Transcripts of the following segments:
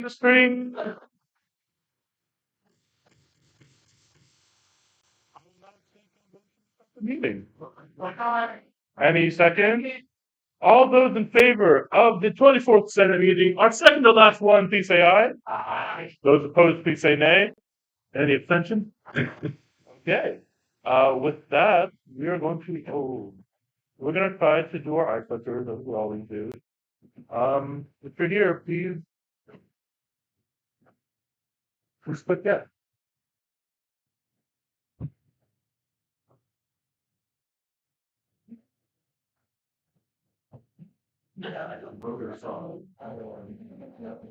the screen? Meeting. Any second? All those in favor of the 24th Senate meeting, our second to last one, please say aye. Aye. Those opposed, please say nay. Any abstention? Okay. With that, we are going to, we're going to try to do our eye clickers as we always do. If you're here, please click yes. Yeah, I don't know her song. I don't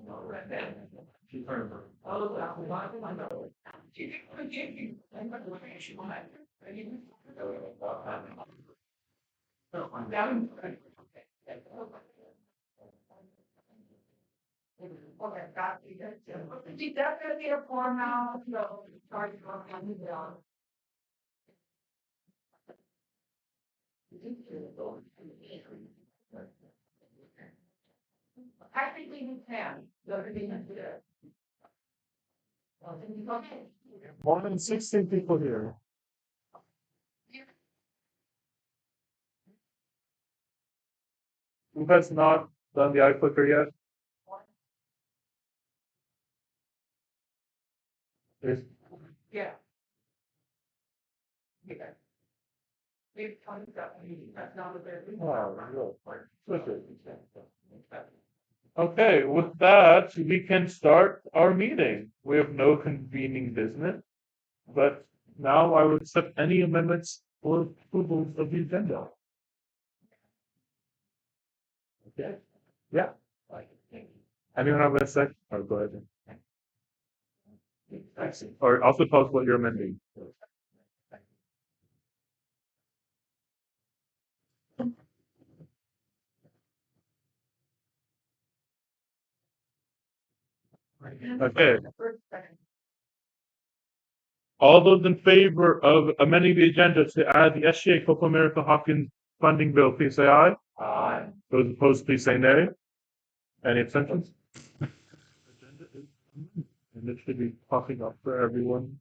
know red band. She's heard her. Oh, I know. She didn't you. I remember when she went. I'm down. Okay, got you. She's definitely a form now, so sorry for coming down. I think we can. More than 16 people here. Who has not done the eye clicker yet? There's, yeah. Yeah. Maybe 27, that's not a bad thing. Oh, okay, with that, we can start our meeting. We have no convening business, but now I would accept any amendments or approvals of the agenda. Okay, yeah. Anyone have a second? Or go ahead. Or also tell us what you're amending. Okay. All those in favor of amending the agenda to add the SGA Copa America Hopkins funding bill, please say aye. Aye. Those opposed, please say nay. Any abstentions? Agenda is amended, and it should be popping up for everyone.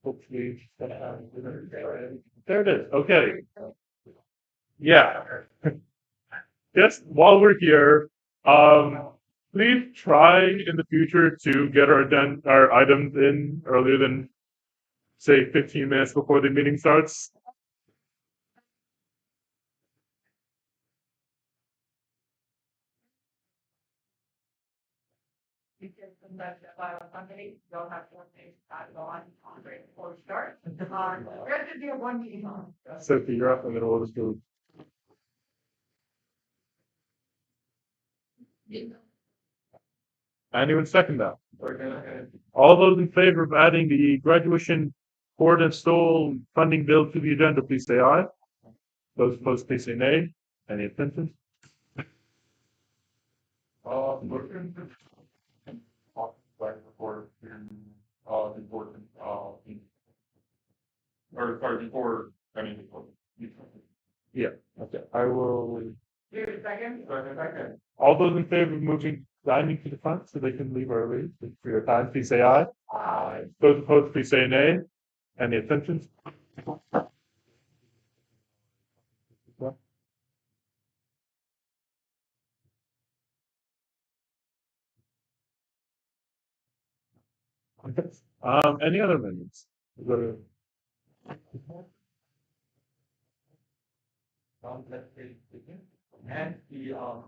Hopefully, there it is. Okay. Yeah. Just while we're here, please try in the future to get our items in earlier than say 15 minutes before the meeting starts. Sophie, you're up in the middle of the school. Anyone second that? All those in favor of adding the graduation board and stole funding bill to the agenda, please say aye. Those opposed, please say nay. Any abstentions? Before, I mean, yeah, okay, I will. Second. All those in favor of moving dining to the front so they can leave early for your time, please say aye. Aye. Those opposed, please say nay. Any abstentions? Any other amendments? And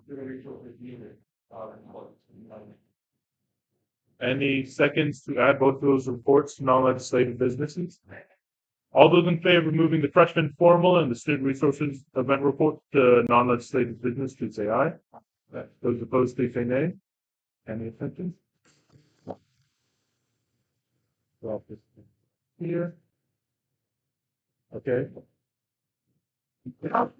the ratio is needed. Any seconds to add both of those reports to non-legislative businesses? All those in favor of moving the freshman formal and the student resources event report to non-legislative business, please say aye. Those opposed, please say nay. Any abstentions? Well, here. Okay. That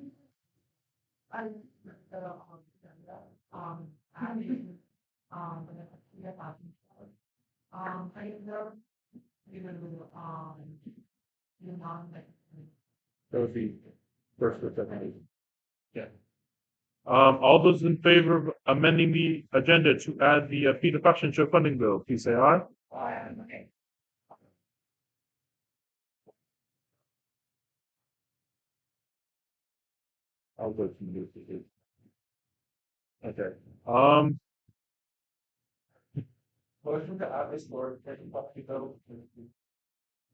would be first or second. Yeah. All those in favor of amending the agenda to add the Peter Fashion Show funding bill, please say aye. Okay. I'll vote for you. Okay. Motion to add this board, public vote.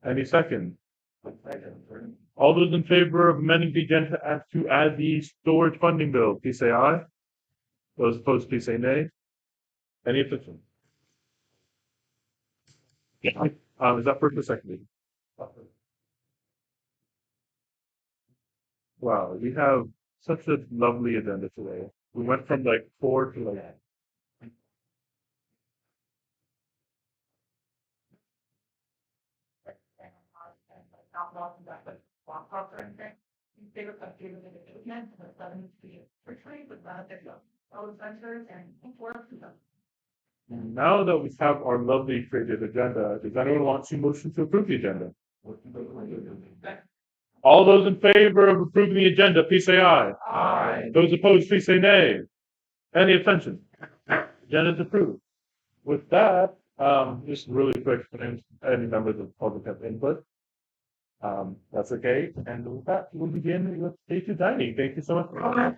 Any second? All those in favor of amending the agenda to add the storage funding bill, please say aye. Those opposed, please say nay. Any abstention? Is that first or second? Wow, we have such a lovely agenda today. We went from like 4 to like. Now that we have our lovely created agenda, does anyone want to motion to approve the agenda? All those in favor of approving the agenda, please say aye. Aye. Those opposed, please say nay. Any abstention? Agenda is approved. With that, just really quick, any members of the public have input. That's okay. And with that, we'll begin with day 2 dining. Thank you so much for coming.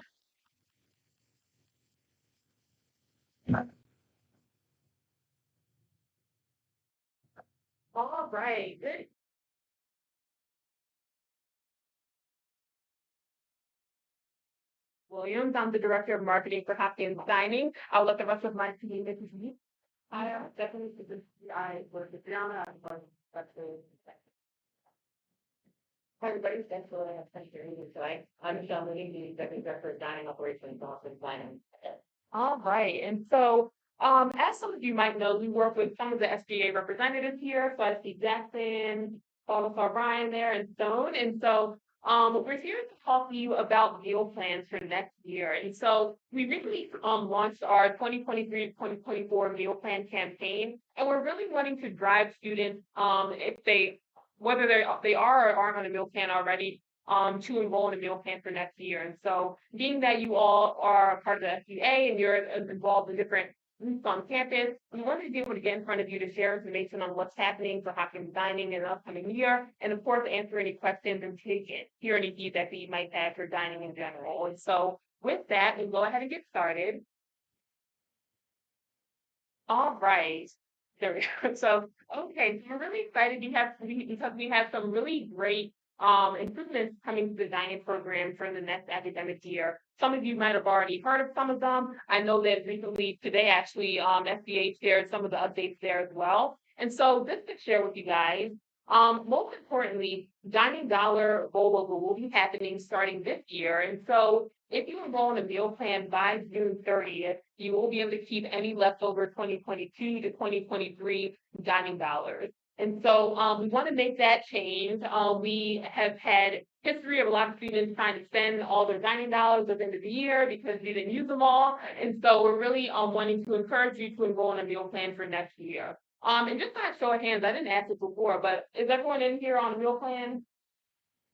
All right, good. Williams, I'm the Director of Marketing for Hopkins Dining. I'll let the rest of my team introduce me. I am definitely I work with Brianna. I work with Hi, everybody. Thanks for letting us finish your meeting tonight. I'm Michelle Mooney, the Executive Director of Dining Operations and Hopkins Dining. All right, and so as some of you might know, we work with some of the SBA representatives here. So I see Jackson, saw Ryan there, and Stone. And so we're here to talk to you about meal plans for next year. And so we recently launched our 2023-2024 meal plan campaign, and we're really wanting to drive students if they whether they are or aren't on a meal plan already to enroll in a meal plan for next year. And so being that you all are part of the SBA and you're involved in different groups on campus, we wanted to be able to get in front of you to share information on what's happening for Hopkins Dining in the upcoming year, and of course, answer any questions and hear any feedback that you might have for dining in general. And so with that, we'll go ahead and get started. All right. There we go. So, okay, so we're really excited because we have some really great improvements coming to the dining program for the next academic year. Some of you might have already heard of some of them. I know that recently today actually SBA shared some of the updates there as well. And so this to share with you guys. Most importantly, Dining Dollar rollover will be happening starting this year. And so if you enroll in a meal plan by June 30th, you will be able to keep any leftover 2022 to 2023 dining dollars. And so we want to make that change. We have had history of a lot of students trying to spend all their dining dollars at the end of the year because they didn't use them all. And so we're really wanting to encourage you to enroll in a meal plan for next year. And just by a show of hands, I didn't ask it before, but is everyone in here on a meal plan?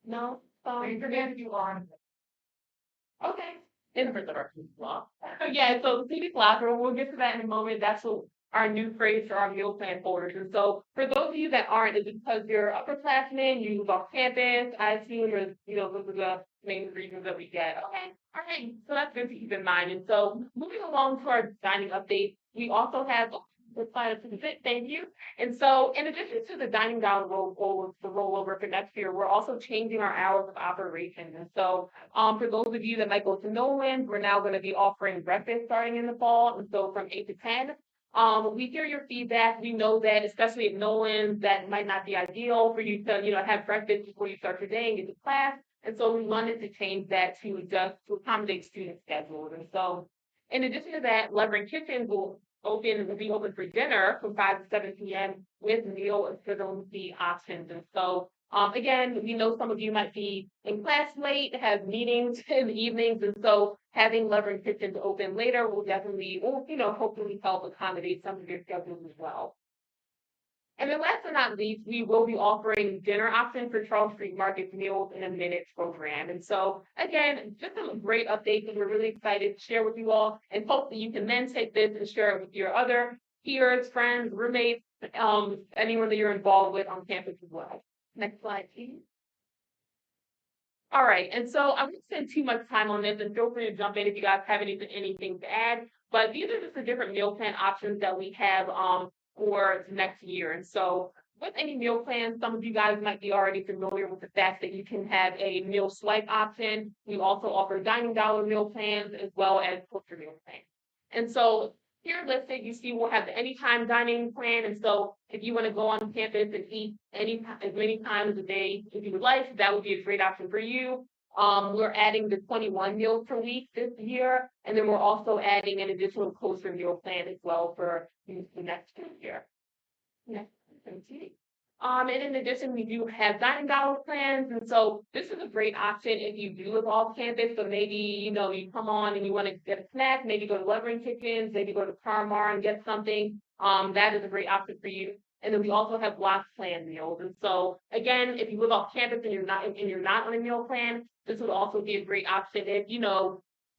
No? You are. Okay. In for the law. Yeah, so CD Locker, we'll get to that in a moment. That's what our new phrase for our meal plan folders. And so for those of you that aren't, is it because you're upperclassmen, you move off campus, I assume, or those are the main reasons that we get. Okay, all right. So that's good to keep in mind. And so moving along to our dining update, we also have the slide up to the bit, thank you. And so in addition to the dining down the rollover for next year, we're also changing our hours of operation. And so for those of you that might go to Nolan, we're now going to be offering breakfast starting in the fall. And so from 8 to 10. We hear your feedback. We know that, especially at Nolan, that might not be ideal for you to, have breakfast before you start your day and get to class. And so we wanted to change that to accommodate student schedules. And so in addition to that, Levering Kitchens will be open for dinner from 5 to 7 p.m. with meal and equivalency options. And so again, we know some of you might be in class late, have meetings in the evenings, and so having Levering Kitchens open later will hopefully help accommodate some of your schedules as well. And then last but not least, we will be offering dinner options for Charles Street Market Meals in a Minute program. And so again, just some great updates that we're really excited to share with you all. And hopefully you can then take this and share it with your other peers, friends, roommates, anyone that you're involved with on campus as well. Next slide, please. All right, and so I won't spend too much time on this, and feel free to jump in if you guys have anything to add. But these are just the different meal plan options that we have for next year. And so with any meal plan, some of you guys might be already familiar with the fact that you can have a meal swipe option. We also offer dining dollar meal plans as well as poster meal plans. And so here listed, you see we'll have the anytime dining plan. And so if you want to go on campus and eat as many times a day if you would like, that would be a great option for you. We're adding the 21 meals per week this year, and then we're also adding an additional poster meal plan as well for the next year. Next, and in addition, we do have dining dollar plans, and so this is a great option if you do live off campus. So maybe you come on and you want to get a snack, maybe go to Levering Kitchens, maybe go to Paramar and get something. That is a great option for you. And then we also have block plan meals. And so again, if you live off campus and you're not on a meal plan, this would also be a great option if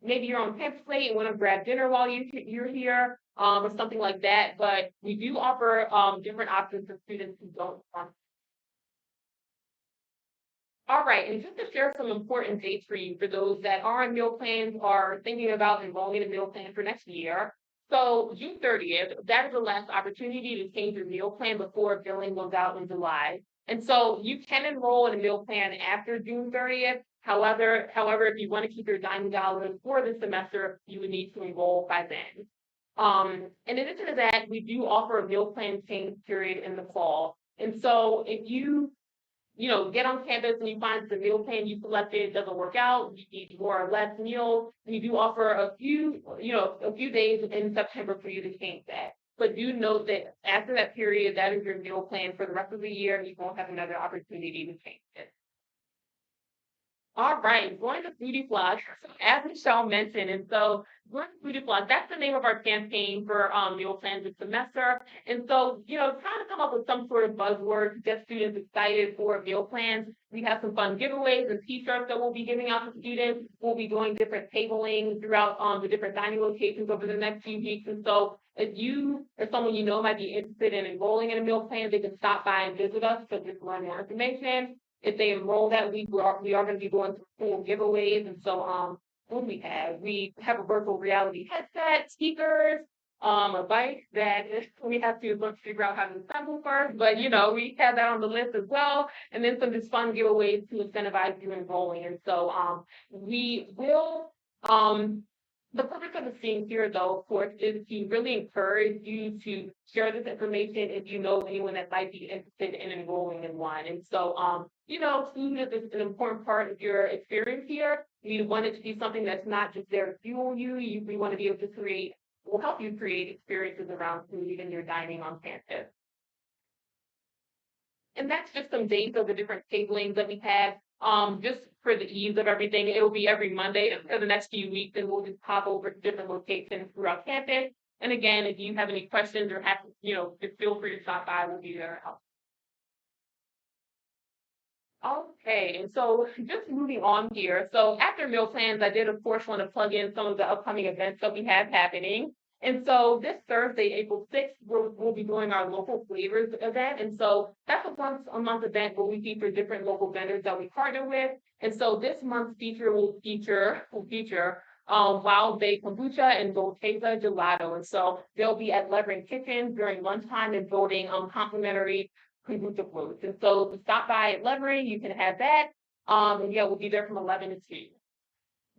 maybe you're on campus late and want to grab dinner while you're here, or something like that. But we do offer different options for students who don't want. All right, and just to share some important dates for you, for those that are on meal plans or thinking about enrolling in a meal plan for next year. So June 30th, that is the last opportunity to change your meal plan before billing goes out in July. And so you can enroll in a meal plan after June 30th. However, if you want to keep your dining dollars for the semester, you would need to enroll by then. In addition to that, we do offer a meal plan change period in the fall. And so if you get on campus and you find the meal plan you selected doesn't work out, you need more or less meals, we do offer a few days in September for you to change that. But do note that after that period, that is your meal plan for the rest of the year, and you won't have another opportunity to change it. All right, going to Foodie Plus, as Michelle mentioned, and so going to Foodie Plus, that's the name of our campaign for meal plans this semester. And so, trying to come up with some sort of buzzword to get students excited for meal plans. We have some fun giveaways and t-shirts that we'll be giving out to students. We'll be doing different tabling throughout the different dining locations over the next few weeks. And so if you or someone might be interested in enrolling in a meal plan, they can stop by and visit us to just learn more information. If they enroll that week, we are going to be going through full giveaways. And so what do we have? We have a virtual reality headset, speakers, a bike that we have to figure out how to assemble first. But we have that on the list as well. And then some just fun giveaways to incentivize you enrolling. And so we will the purpose of the scene here, though, of course, is to really encourage you to share this information if you know anyone that might be interested in enrolling in one. And so, food is an important part of your experience here. You want it to be something that's not just there to fuel you. We want to be able to will help you create experiences around food and your dining on campus. And that's just some dates of the different tablings that we have. Just for the ease of everything, it'll be every Monday for the next few weeks, and we'll just pop over to different locations throughout campus. And again, if you have any questions or have, just feel free to stop by. We'll be there to help. Okay, and so just moving on here. So after meal plans, I did, of course, want to plug in some of the upcoming events that we have happening. And so this Thursday, April 6th, we'll be doing our local flavors event. And so that's a once a month event where we feature different local vendors that we partner with. And so this month's feature will feature Wild Bay Kombucha and Dolceza Gelato. And so they'll be at Levering Kitchens during lunchtime and voting complimentary kombucha floats. And so to stop by at Levering, you can have that. And yeah, we'll be there from 11 to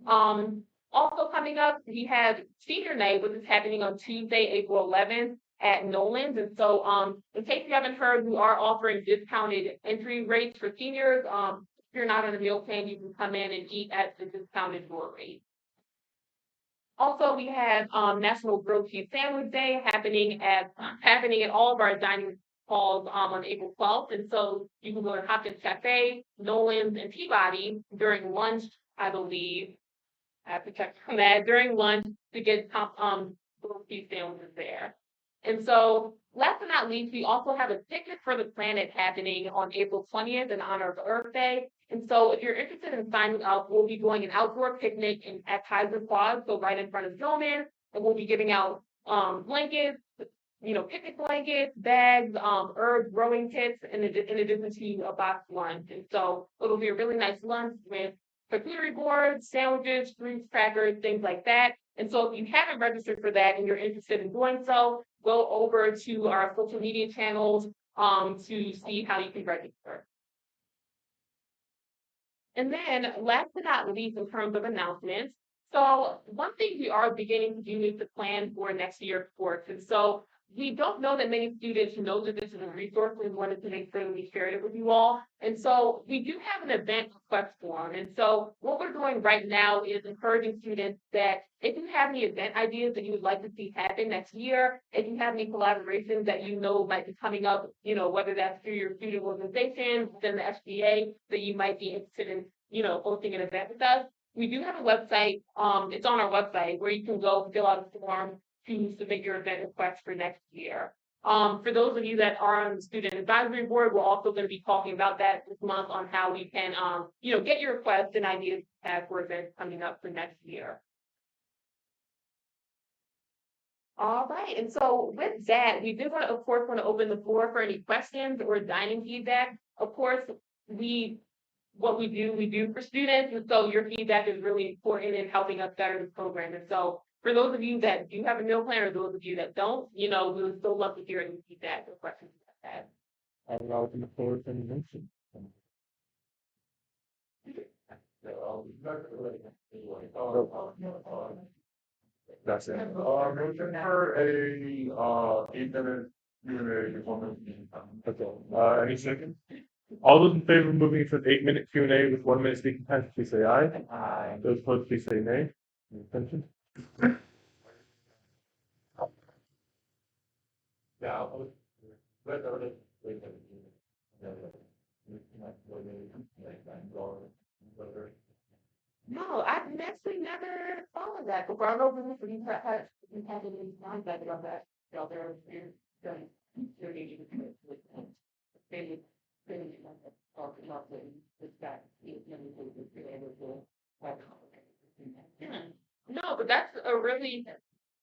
2. Also coming up, we have Senior Night, which is happening on Tuesday, April 11th at Nolan's. And so in case you haven't heard, we are offering discounted entry rates for seniors. If you're not on a meal plan, you can come in and eat at the discounted door rate. Also, we have National Grilled Cheese Sandwich Day happening at all of our dining halls on April 12th. And so you can go to Hopkins Cafe, Nolan's, and Peabody during lunch, I believe. I have to check on that during lunch to get grilled cheese sandwiches there. And so last but not least, we also have a Picnic for the Planet happening on April 20th in honor of Earth Day. And so if you're interested in signing up, we'll be doing an outdoor picnic at Kaiser Quad, so right in front of Gilman, and we'll be giving out blankets, picnic blankets, bags, herb growing kits, in addition to a box lunch. And so it'll be a really nice lunch with charcuterie boards, sandwiches, fruits, crackers, things like that. And so if you haven't registered for that and you're interested in doing so, go over to our social media channels to see how you can register. And then last but not least, in terms of announcements, so one thing we are beginning to do is to plan for next year's sports. And so we don't know that many students know that this is a resource. We wanted to make sure that we shared it with you all. And so we do have an event request form. And so what we're doing right now is encouraging students that if you have any event ideas that you would like to see happen next year, if you have any collaborations that you know might be coming up, whether that's through your student organization, within the SBA, that you might be interested in, hosting an event with us. We do have a website. It's on our website where you can go fill out a form to submit your event request for next year. For those of you that are on the student advisory board, we're also going to be talking about that this month on how we can, get your requests and ideas you have for events coming up for next year. All right, and so with that, we do want to, of course, open the floor for any questions or dining feedback. Of course, what we do for students, and so your feedback is really important in helping us better this program. And so for those of you that do have a meal plan, or those of you that don't, we would still love to hear any feedback or questions you have. I will open the floor for any mention. That's it. Motion for a 8-minute Q&A performance. Okay. Any second? All those in favor of moving to an 8-minute Q&A with 1 minute speaking time, please say aye. Aye. Those opposed, please say nay. Any abstentions? Yeah. No, I've actually never thought of that before. I don't know if you've had any mindset about that. There no, but that's a really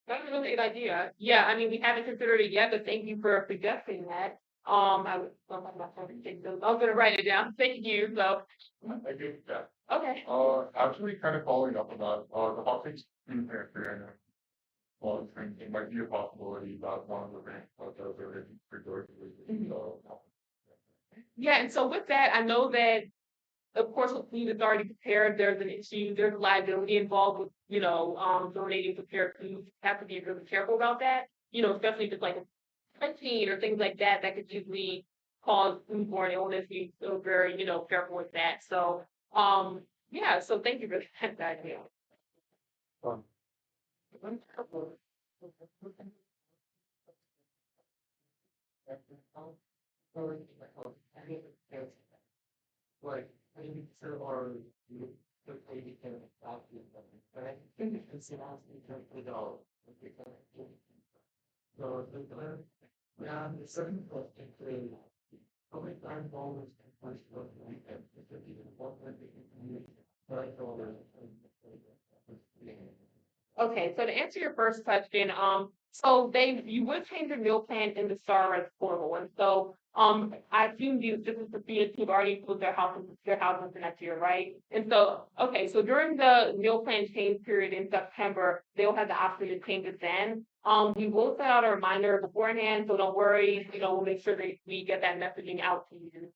good idea. Yeah, I mean, we haven't considered it yet, but thank you for suggesting that. I was gonna write it down. Thank you. So, I do, yeah. okay. Actually, kind of following up on that, the hot things in there, well, it might be a possibility that one of the ranks of those are for George. Yeah, and so with that, I know that, of course, with food is already prepared, there's an issue, there's liability involved with, donating prepared food. You have to be really careful about that, especially if it's like a protein or things like that, that could usually cause foodborne illness. We so very, careful with that. So, yeah, so thank you for that idea. Like, I think there are the baby can adopt you, but I think it's an adult. So the second question is, how many times always can first look at weekend? Because even one that they can use, right, over. Okay, so to answer your first question, so you would change your meal plan in the StarRez portal, and so I assume this is for students who've already put their housing for next year, right? And so, okay, so during the meal plan change period in September, they'll have the option to change it then. We will send out a reminder beforehand, so don't worry. We'll make sure that we get that messaging out to you.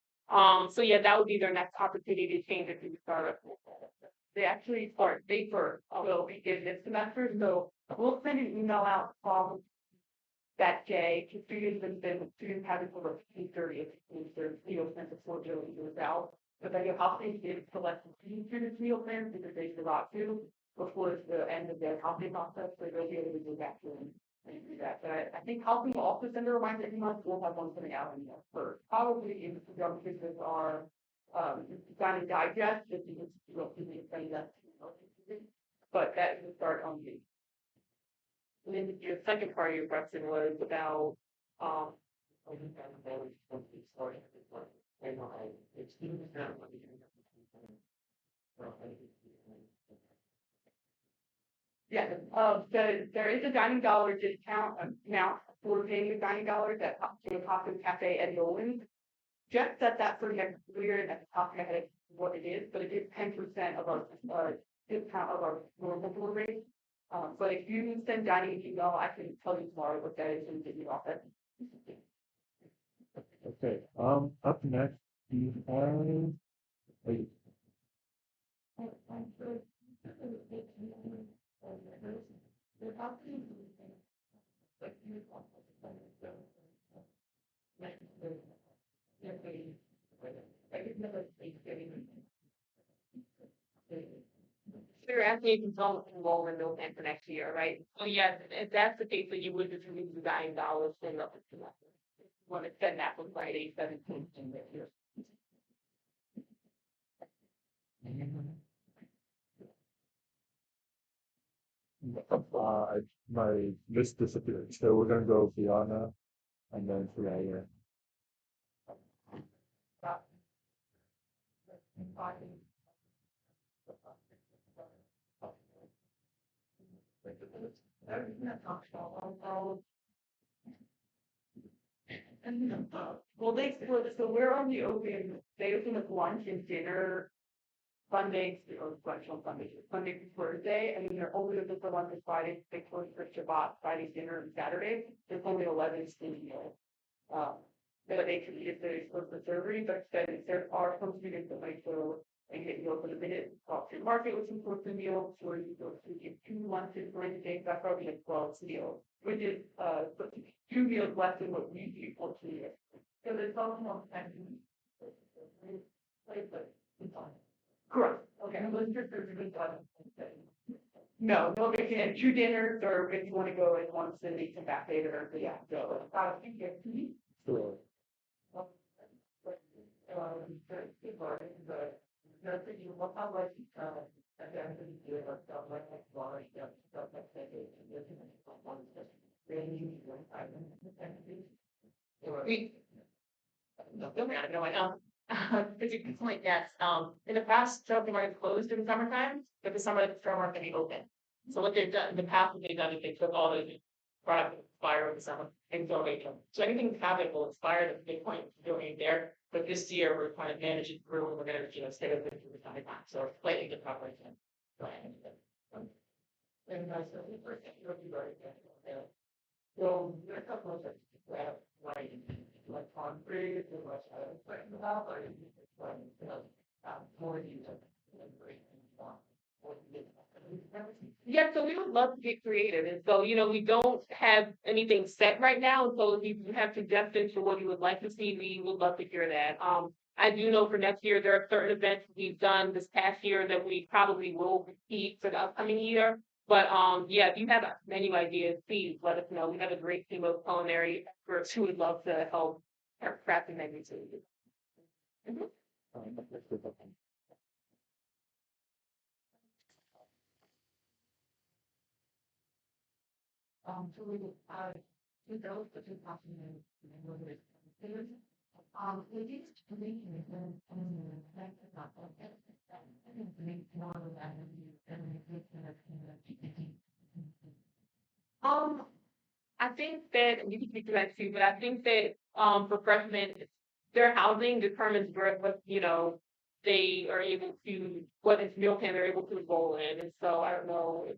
So yeah, that would be their next opportunity to change it to the StarRez portal. They actually start paper, although we did this semester, so we'll send an email out that day to students, and then students have it for 30th, their meal plans before doing it out. But then you'll have to give select students meal plans because they forgot to before the end of their housing process, so they'll be able to go back to them and do that. But I think housing will also send a reminder every month. We'll have one coming out in the first. Probably in the young kids are kind of digest, just because you don't really explain that. But that will start on the. And then your second part of your question was about I think that there is something starting to like, and it's students now, but we can have well, I think Yeah, there is a dining dollar discount now for paying the dining dollars at Hopkins Cafe at Nolan's. Jeff said that for next year, and at the top of my head what it is, but it is 10% of our discount of our normal board rate. But if you send Johnny an email, I can tell you tomorrow what that is and get you off it. Okay, up next, you have, wait, So you're asking if you don't enroll in mill plan for next year, right? So yes, if that's the case, then you would just remove the $9 from the. Want to send that for Friday 17th in this year. my list disappeared, so we're gonna go Fiona and then Freya. Well, they split, so we're only open, they open with lunch and dinner Sundays, or lunch on Sundays, Sunday through Thursday, and then they're only open for lunch on Fridays, they close for Shabbat, Friday dinner and Saturday. There's only 11 student meals. But they can eat if they close the surgery, but then there are some students that might go and get meals in a minute. Walk to the market with some sorts of meals, or you go to get 2 lunches for anything, that's probably like 12 meals, which is 2 meals less than what we do for 2 years. So there's also more time. Correct. Okay. No, no, they can have 2 dinners, or if you want to go and once, then they come back later, but yeah, so. Sure. No, I know. But you can point, yes, in the past, Chelsea Market closed in the summertime, but the summer, the store market be open. So what they've done, in the past, what they've done is they took all the product that expire in the summer and donate them. So anything cabinet will expire, at the point to donate there, but this year, we're kind of managing through, and we're gonna, stay open through the time, so it's slightly different operation. And I said, we first, you'll be very good. So there are a couple of things that like concrete, too much about, or more detail. Yeah, so we would love to get creative, and so, we don't have anything set right now, so if you have suggestions for what you would like to see, we would love to hear that. I do know for next year, there are certain events we've done this past year that we probably will repeat for the upcoming year. But yeah, if you have menu ideas, please let us know. We have a great team of culinary experts who would love to help our crafting menus. Mhm. So we two girls, the two possible we used to be and that's not like I think we more than that I think that you can speak to that too, but I think that for freshmen, their housing determines where what they are able to what meal plan they're able to enroll in, and so I don't know if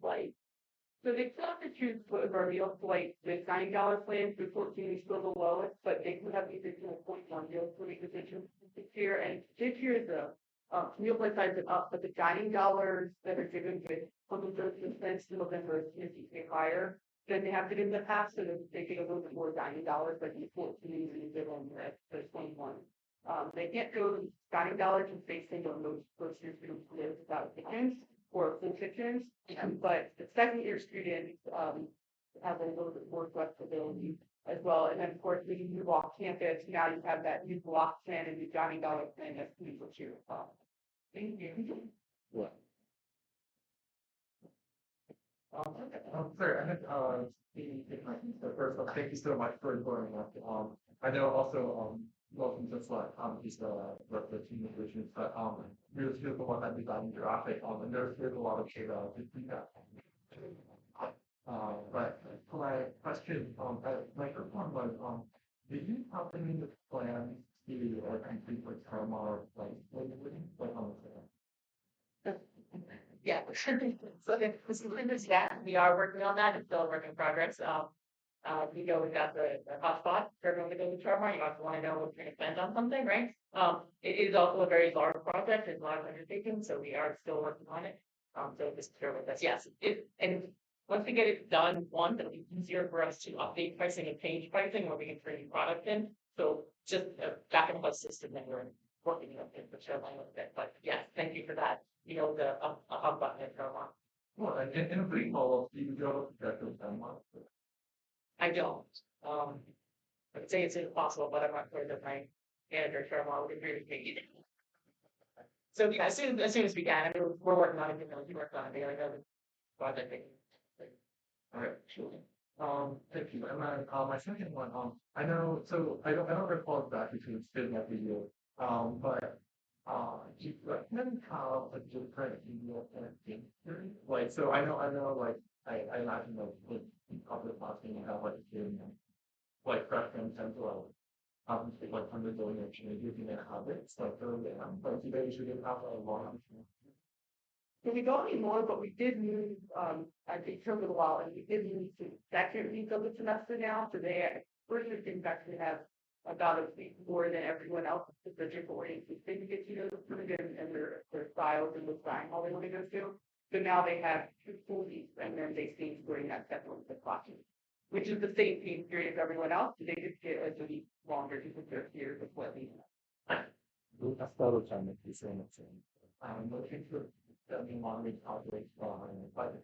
so they still have to choose what our meal flight with $9 plans through 14 is still the lowest, but they could have the additional 0.1 meal for the decision this year, and this year the meal plate size is up, but the dining dollars that are given with something cents in November is significantly higher than they have been in the past, so they get a little bit more dining dollars, like the 14 and they on the 21. They can't go to dining dollars and face things on those years live without kitchens or full kitchens, but the second year students have a little bit more flexibility as well. And then of course, when you move off campus, now you have that new block plan and new dining dollar plan that's new for you. Thank you. Yeah. Sorry, I had, the first one, thank you so much for joining us. I know also, welcome to Slack, he's the, the team solutions, but, really the one that designed graphic, and there's a lot of data, good feedback. But for my question, my first one was, did you have any plans to, complete like Paramount, like on the Yeah. So this is that we are working on that. It's still a work in progress. We go, we've got the hotspot for everyone to go to Charmar. You also want to know if you're going to spend on something, right? It is also a very large project. It's a lot of undertaking, so we are still working on it. So just bear with us. Yes, and once we get it done, it'll be easier for us to update pricing and change pricing where we can bring new product in. So just a back and forth system that we're working on it, which I'm with it. But yes, thank you for that. The a hub button at Charmar. Well, and in a brief follow-up, do you go to Denmark? I don't. I would say it's impossible, but I'm not sure that my manager Charmar would agree with me either. So yeah, as soon as we can, I mean, we're working on it, we work on it daily, project. All right, sure. Thank you. And then, my second one, I know, so I don't recall exactly because it's been like a year. But, do you recommend how a different email campaign theory? Like, so I know, like, I imagine like with public marketing, you have like a game, like preference and well, obviously like undergoing a changes in their habits, like early on, but do they usually have a long? So we don't anymore, but we did move, I think it took a while, and we did move to second week of the semester now, so they, first things actually have about a week more than everyone else, because they're different oriented, they get and their styles and the style all they want to go to. So now they have 2 full weeks, and then they stay during that second week of classes, which is the same team period as everyone else, so they just get a week longer because they're here with what we have. That's the other time that you say it. I'm looking for the money calculate but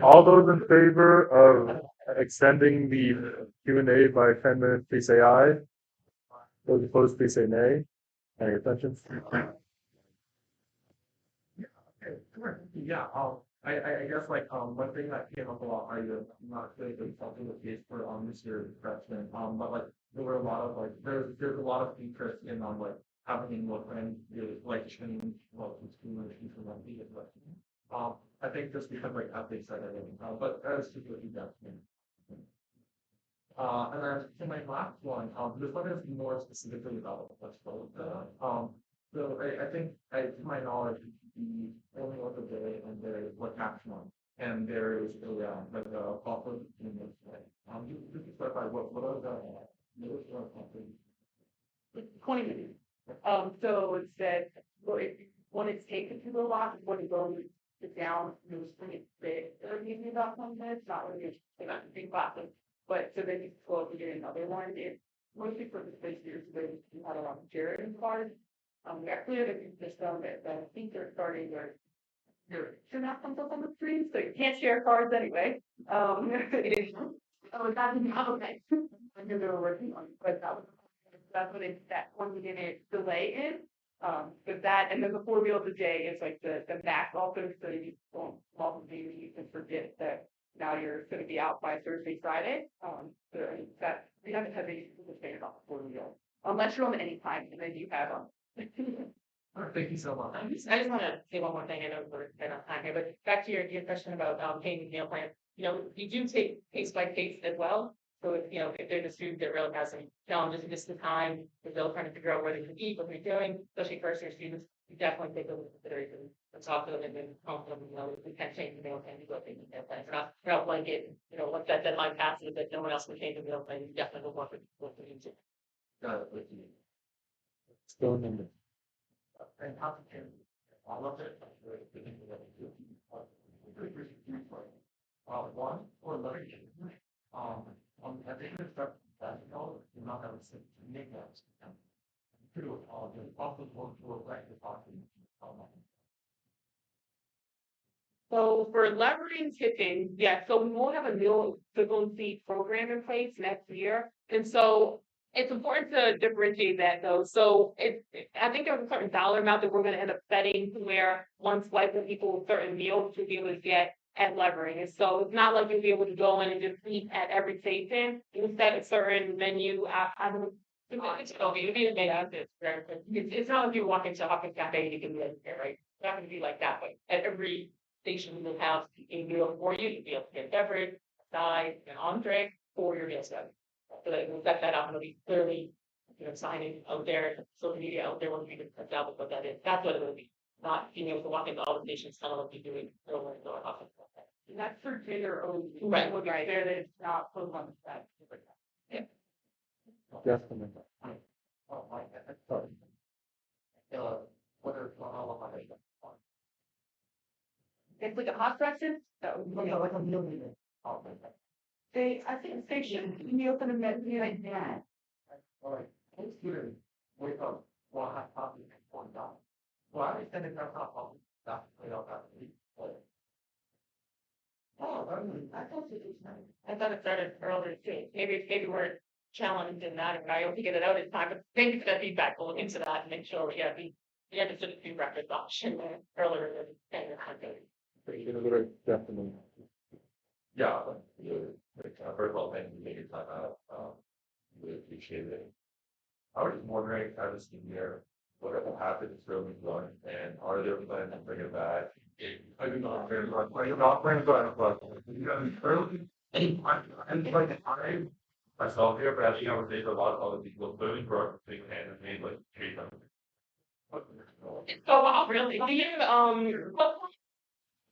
All those in favor of extending the Q&A by 10 minutes, please say aye. Those opposed, please say nay. Any abstentions? Yeah, I guess like one thing that came up a lot, I'm not really something the case for this year's freshman, but like there were a lot of like there's a lot of interest in like having more friends like change well school and from like the I think just because like ethics and everything, but that's just what you got. And then for my last one, this one is more specifically about what's called so I think to my knowledge the only other day and there is what action on and there is like a buffer in this way. Just to clarify what are the It's 20 minutes. So it said, well, when it's taken to the lot, when it goes down, you bring it big, it'll give you about 20 minutes, not when you're not big classes. But so then you go up and get another one. It's mostly for the space years, so you had a lot of Jared cards. We actually have a new system that I think they're starting their should not come up on the screen, so you can't share cards anyway. It is. Oh, that's okay. I knew they were working on it, but that's what it's that 1 minute delay in. But that and then the 4 wheel of the day is like the max also, so you don't maybe you can forget that now you're going to be out by Thursday, Friday. So that we haven't had any people say about the 4 wheel unless you're on any time, and then you have All right, thank you so much. I just want to say one more thing. I know we're kind of time here, but back to your question about paying the meal plan. You do take case by case as well. So if there's a student that really has some challenges at this time, if they're trying to figure out where they can eat, what they're doing, especially first year students, you definitely take those into consideration and talk to them and then help them. We can't change the meal plan to go take the meal plan. We're not blanket. Once that deadline passes, that no one else can change the meal plan. You definitely will work with you too. Got it. Still in number. And how to change all of it. One or leverage. I think it's that you not have to make that. The office will like the party. So for leveraging tipping, yeah, so we won't have a meal equivalency program in place next year. And so It's important to differentiate that though. So I think there's a certain dollar amount that we're gonna end up setting to where once like the people with certain meals should be able to get at Levering. And so it's not like you'll be able to go in and just eat at every station. You set a certain menu. I don't. It's it'll be made out of this. It's not like you walk into Hawkins Cafe and you can be like, "Yeah, right." It's not gonna be like that way. At every station we will have a meal for you. You'll be able to get beverage, side, an entree, for your meal set. So that we'll set that up and it'll be clearly, signing out there, social media out there when we can establish what that is. That's what it will be. Not being able to walk into all the stations, kind of like you're doing earlier in the office. And that's for dinner only. Right, would be fair that it's not put on the side. Yeah. Definitely. Oh, my God, sorry. What are, all of my. It's like a hot breakfast, so. Yeah, like a million. Oh, my God. I think they should be open a menu like that. All right, let's do it. Wake up, one hot coffee, one down. Well, I send it down hot coffee, that's way out that week. Oh, I thought it was nice. I thought it started earlier too. Maybe we're challenged in that, and I hope to get it out in time, but thank you for that feedback. We'll look into that and make sure we understood the breakfast option earlier than 10 or Definitely. Yeah, first of all, thank you for taking time out, really appreciate it. I was just wondering, kind of this year, whatever happened is really going, and are there plans to bring it back? I do not, are you not planning to, but, you know, early, and like, I, myself here, but I think I would say a lot of other people, including Brooke, big fan of me, like, treat them. Oh, wow, really? Well,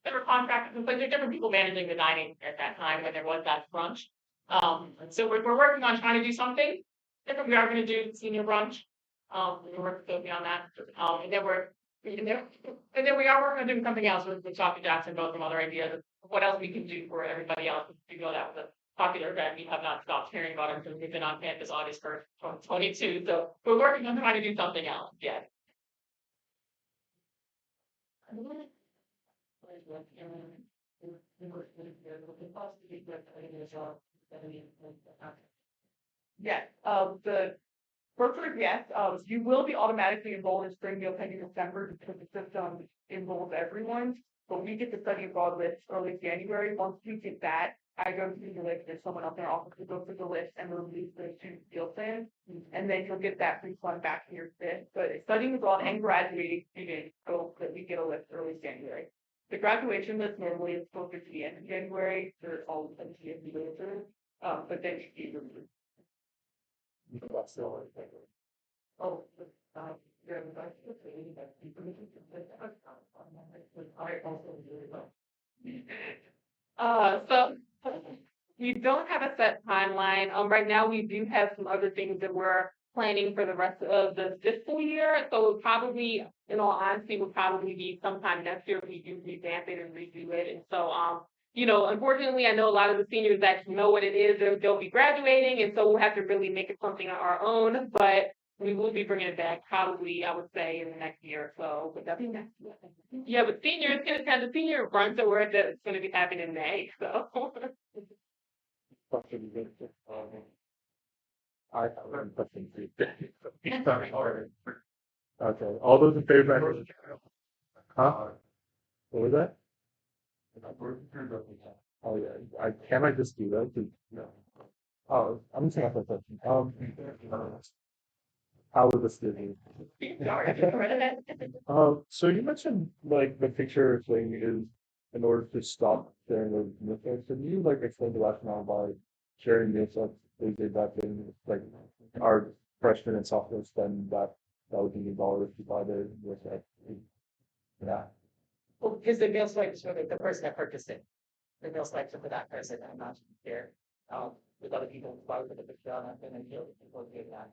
there were contractors, but there are different people managing the dining at that time when there was that brunch. So we're working on trying to do something different. We are gonna do senior brunch. We're working with Sophie on that. And then and then we are working on doing something else with Dr. Jackson, both some other ideas of what else we can do for everybody else. We know that was a popular event. We have not stopped hearing about it since we've been on campus August 1st, 2022. So we're working on trying to do something else. Yeah. Yes, the virtual, yes, you will be automatically enrolled in spring meal pending December because the system enrolls everyone. But we get the study abroad list early January. Once we get that, I go through the list, there's someone else in our office who goes through the list and release those two field plans. And then you'll get that refund back in your fifth. But studying abroad and graduating students go that we get a list early January. The graduation list normally is closer to the end of January, there's all the TFB answers, but then you removed. Oh, yeah, that's the thing that people need to I also really so we don't have a set timeline. Right now we do have some other things that we're planning for the rest of the fiscal year. So it'll probably, in all honesty, will probably be sometime next year if we do revamp it and redo it. And so, unfortunately, I know a lot of the seniors that know what it is, they'll be graduating, and so we'll have to really make it something on our own. But we will be bringing it back probably, I would say, in the next year or so. But that's yeah, but seniors, it's kind of the senior brunch that it's going to be happening in May. So. I have one question for you. Sorry. Okay, all those in favor? Huh? What was that? Oh, yeah, can I just do that? No. Oh, I'm just gonna ask a question. How was the student? So you mentioned like the picture thing is in order to stop sharing those myths. Can you like explain the rationale by sharing myths of they did that thing like our freshmen and sophomore spend that would be dollars to buy the with that. Yeah. Well, because the meal swipes for the person that purchased it. The meal swipes are for that person, I'm not there. With other people, why would the picture on it and then people doing that?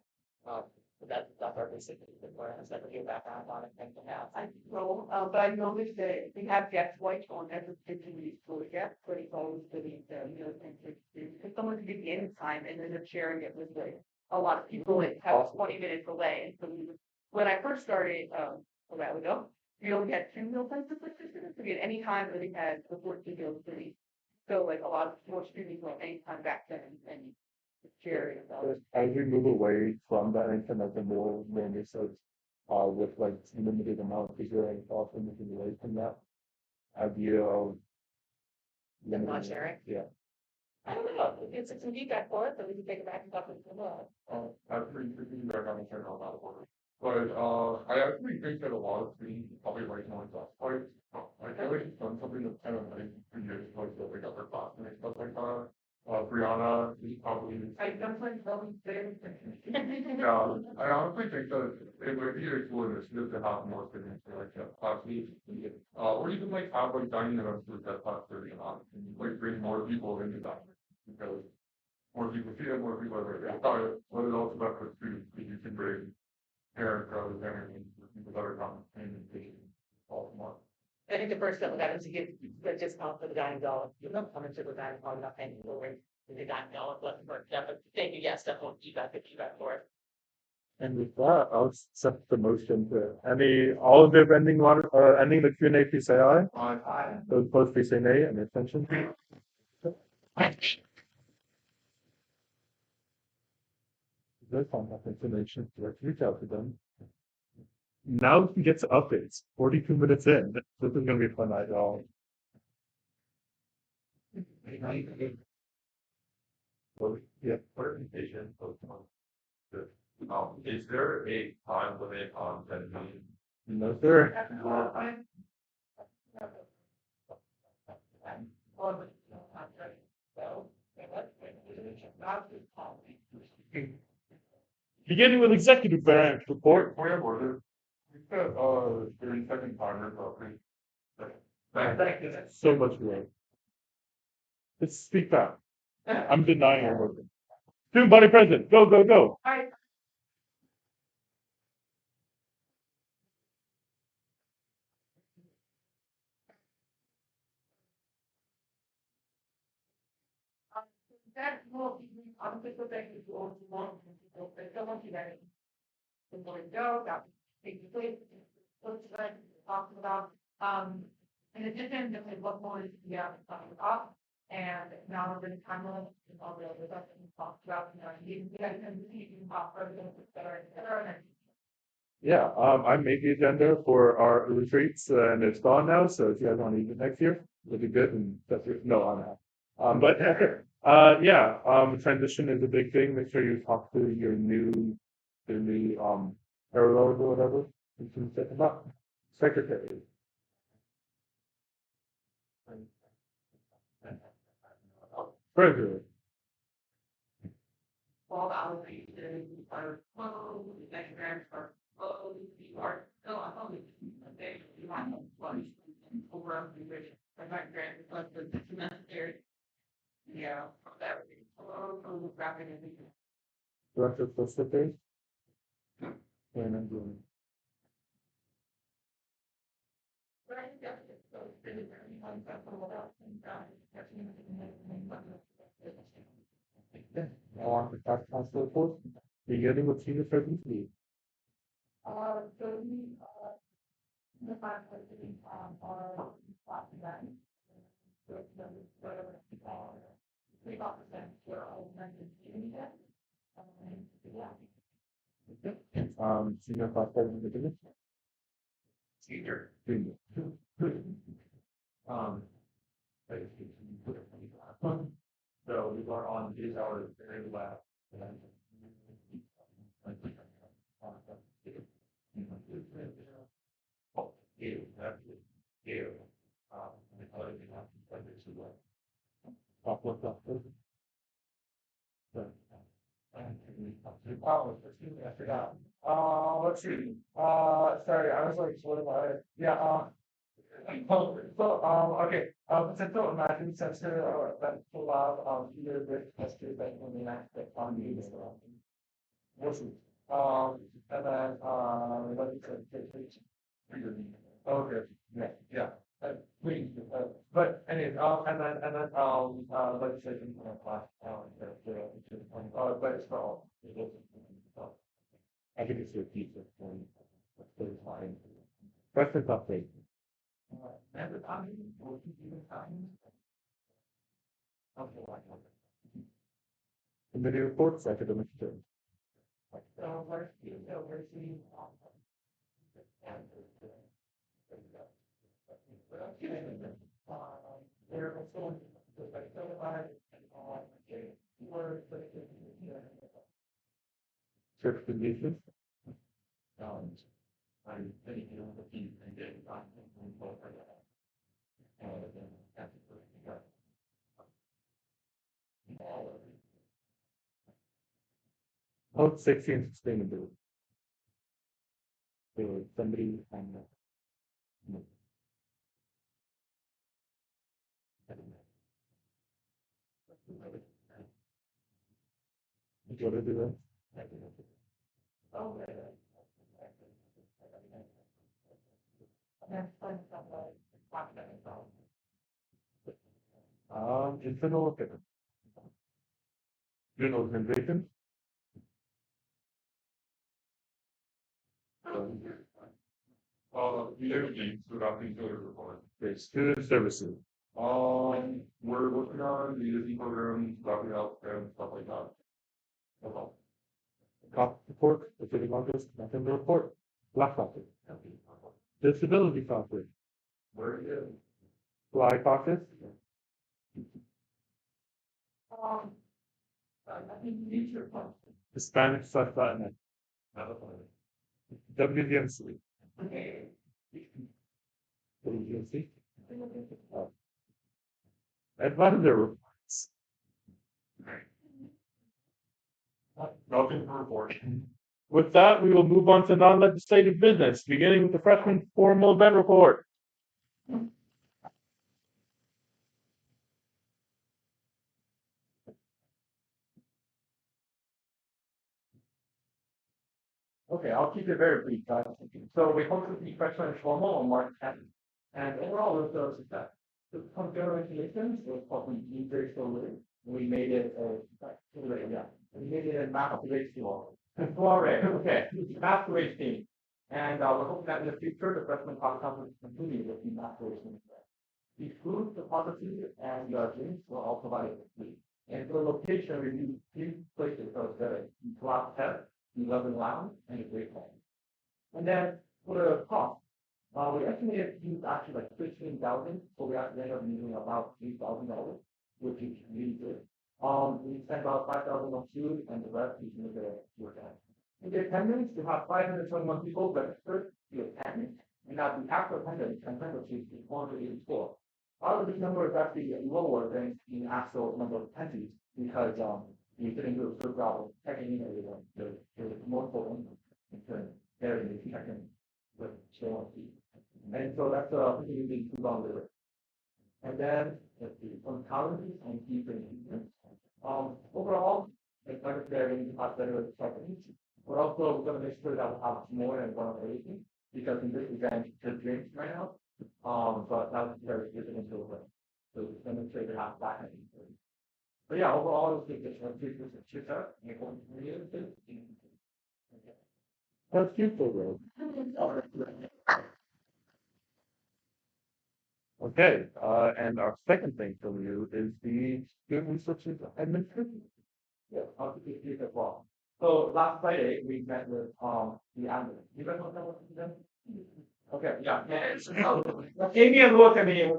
But that's our basic, it's like a few background on it, things like that. I know, but I noticed that we have guest white on every particular school, guest, but it's always the things because someone can get the end time and then they're sharing it with like a lot of people, it has 20 minutes delay. And so when I first started, a while ago, we only had 2 meal plans to put students, we had any time that we had the 14 meals a week. So like a lot of more students went anytime back then and Sure. So, As we move away from that internet, the more mainly says, with like limited amount, is there any thoughts on moving away from that idea of? the not sharing. Yeah. I don't know. It's some feedback for it, so we can take it back and talk with them. I've been thinking that I'm trying to about it. But I actually think that a lot of things probably right now is last part. I feel like it's done something that's kind of nice for years, like building up their classmates and stuff like that. Brianna is probably. I definitely don't say Yeah, I honestly think that it would be a cool initiative to have more students like classmates. Or even like have like dining events with that class 30 and on, and like bring more people into that because more people see it, more people are like, oh, what is also about for students, because you can bring parents or other parents, people that are coming and all the month. I think the first step we got is to get the discount for the dining dollar. You don't come into the dining hall, not paying for it. The dining dollar, but thank you, yes, definitely feedback for it. And with that, I'll accept the motion to all of the ending ending the Q and A, please say aye. Aye. Those opposed, please say nay. Any abstention? There's contact information, let's reach out to them. Now we can get to updates, 42 minutes in, this is gonna be a fun night, y'all. Yeah, Organization, is there a time limit on that meeting? no, sir. Beginning with executive branch report. Point of order. We got 30-second timer roughly. So much work. Let's speak back. I'm denying our work. Student body president, go, go, go. Hi. That will be unofficial thing if you want to want to don't want you guys. The more go, that takes place, what's like talking about, in addition, just like what more is talking about. And now we're going to time limit and all the other stuff that we talked about, you guys can see, you can talk further, et cetera, and Yeah, I made the agenda for our retreats and it's gone now, so if you guys want to use it next year, it'll be good and that's it. No, I'm not. But yeah, transition is a big thing. Make sure you talk to your new parallel or whatever. You can set them up. Secretary. Treasurer. all the allocations are closed, the diagrams are closed, you are still on hold. They, you have no funds over the rich, the diagram is less than semester. Yeah, everything, so wrapping everything. Director of Social Affairs. And I'm doing. But I think that's it, so it's really very fun, that's all about, and, that's Yeah, now on to tax council report. Beginning with senior president lead. so we, the five presidents, are last event. So, the, 3% for all members doing that. Yeah. Senior class president beginning. Senior. Junior. So we are on these hours very last. Oh, you, that's it. You. I thought it was like this as well. Top left, top president. Oh, I forgot. Let's see. Sorry, I was like, what about it? Yeah, okay, so imagine sensor, that allow, either the tester that when they act on the Listen, and then, what is it? Okay, yeah, please, but anyways, legislation, class, but it's for all. I think it's your pizza. That's fine. President update. Never time, or even time. Okay, Committee reports, academic term. Where's the, there was someone, like, were, Certification. I think, the fees and getting back and both of that. Then that's Health, safety, and sustainability. So somebody on the. Would you want to do that? Oh, Internal affairs. Student organization. Everything throughout the utility report. Okay, student services. We're working on the USD program, dropping out and stuff like that. That's all. Cop report, the city office, nothing to report. Black office. Disability office. Where is it? Fly office. I think teacher function. Hispanic stuff. WDMC. Okay. WDMC. Advisor reports. Nothing to report. With that, we will move on to non-legislative business, beginning with the freshman formal event report. Okay, I'll keep it very brief, guys. So we hosted the freshman formal on March 10th, and overall it was a success. The congratulations was probably very slowly. We made it we made it a map race tool. Okay, map race team. And we're hoping that in the future the freshman class conference continue with the map race team. The food, the policy, and the drinks were all provided free. And for location, we used 3 places that was better. Class 10, 11 Lounge, and a Great Hall. And then for the cost, we estimated to use actually like 15,000, so we actually ended up using about $3,000, which is really good. We spent about 5,000 on food, and the rest is in the work out. In the attendance, we have 521 people registered to attend, and now the actual attendance is 484. Part of this number is actually lower than the actual number of attendees because we didn't do a good job of checking in everyone. There's multiple ones there in the check-in with show and so that's something we need to move on with. And then let's see some challenges and key things. Overall, it's like I said, we have better seconds. We're also going to make sure that we have more than one of everything because in this event, the drinks right now. But that's very good into it. So it's demonstrate to have that. But yeah, overall, it's just a chip out and That's useful, bro. Okay, and our second thing from you is the student resources administration. Yeah, how to keep it as well. So last Friday, we met with the ambulance. You guys know that was them? Okay, yeah. Amy and look at me.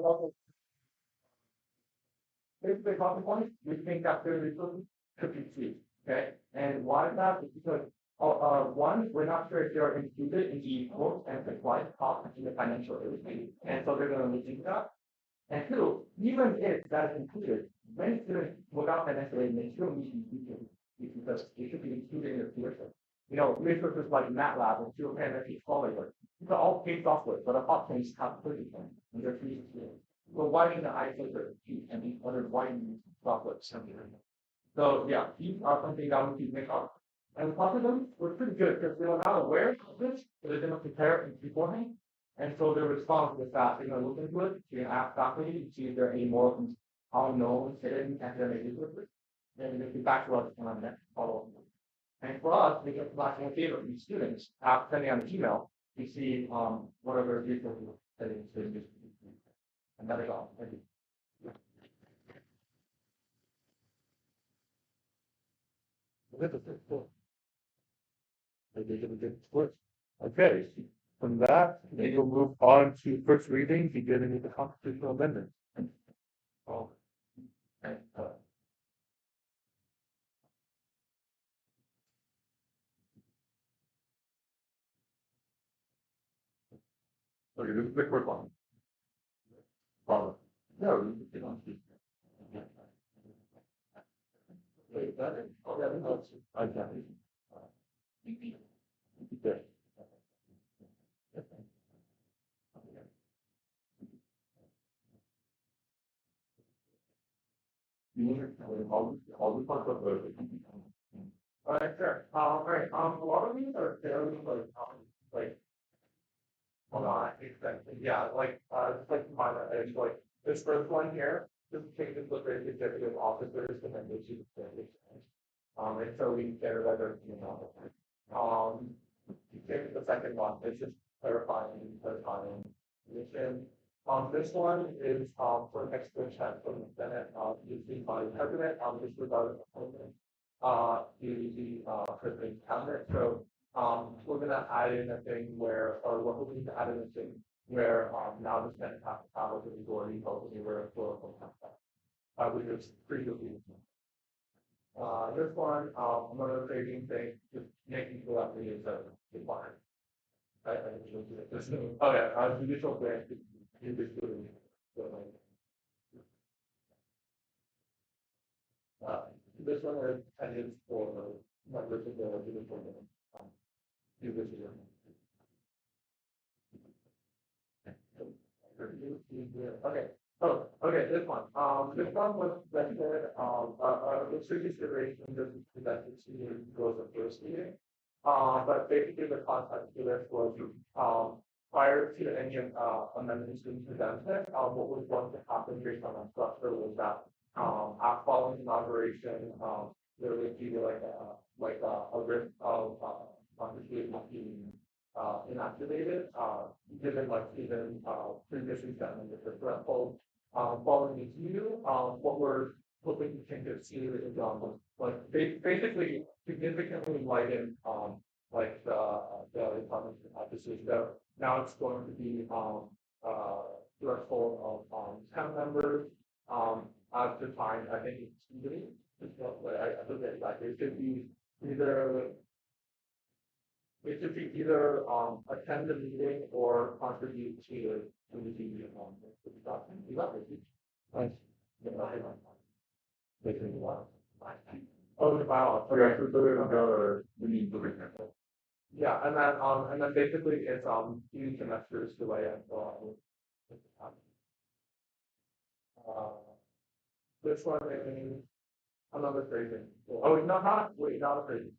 Basically, talking point, we think that the resources should be free. Okay, and why is that? It's because one, we're not sure if they're included in the course and supplies cost in the financial aid, and so they're going to look into that. And two, even if that is included, many students without financial aid may still need to be because it should be included in the tuition. You know, resources like MATLAB and Fuel Energy Scholar, these are all paid software, but our options have purchased them and they're free to use. Well, why didn't I take the and the other why didn't you software something like that? So yeah, these are something that we keep make up. And the talk of them were pretty good because they were not aware of this, so they didn't prepare it beforehand. And so their response was that they're going to look into it, they're going to ask faculty to see if there are any more unknown hidden academic resources. And they get back to us on the next follow-up. And for us, we get back to favor from students after sending out an email to see what other resources that is students. And that is all. Thank you. Look at the foot. They did a good split. Okay, from that, we will move on to first reading, beginning with the constitutional amendment. Oh. And, okay, this is the quick one. No, this is the one. Wait, that is, oh, yeah, that's, I got it. There. You want to, all the parts of the. Alright, sure. Alright, a lot of these are fairly like, hold on, yeah, just like minor, like, this first one here, this changes the great executive officers and then they choose the and so we get rid of everything else. The second one, it's just clarifying, mission. This one is, for extra check from the Senate, usually by the president, this regarding appointment, to the, president's cabinet. So, we're gonna add in a thing where, or we're hoping to add in a thing where, now the Senate has to have the majority vote anywhere for, which is previously. This one, another trading thing, just making sure that we use a line. I should do it. This, oh yeah, judicial branch, you just do it. This one is attendance for members of the judicial branch. Do this year. Okay. Oh, okay, this one. This one was presented, the previous iteration, this is presented to you, goes the first meeting. But basically the context to this was, prior to any, amendments being presented, what was going to happen based on our structure was that, following inauguration, there would be a risk of, constitution being inactivated, given like even previously set under the threshold. Following this view, what we're hoping to change it to is like basically significantly lighten like the requirements of decision. So now it's going to be threshold of 10 members. At the time, I think it's not like I forget like it should be either. It should be either attend the meeting or contribute to the meeting. Nice. Oh, the bylaws. Okay, so we need to read it. Yeah, and then basically it's few semesters delay and this one is another phrasing. Oh, not a phrasing.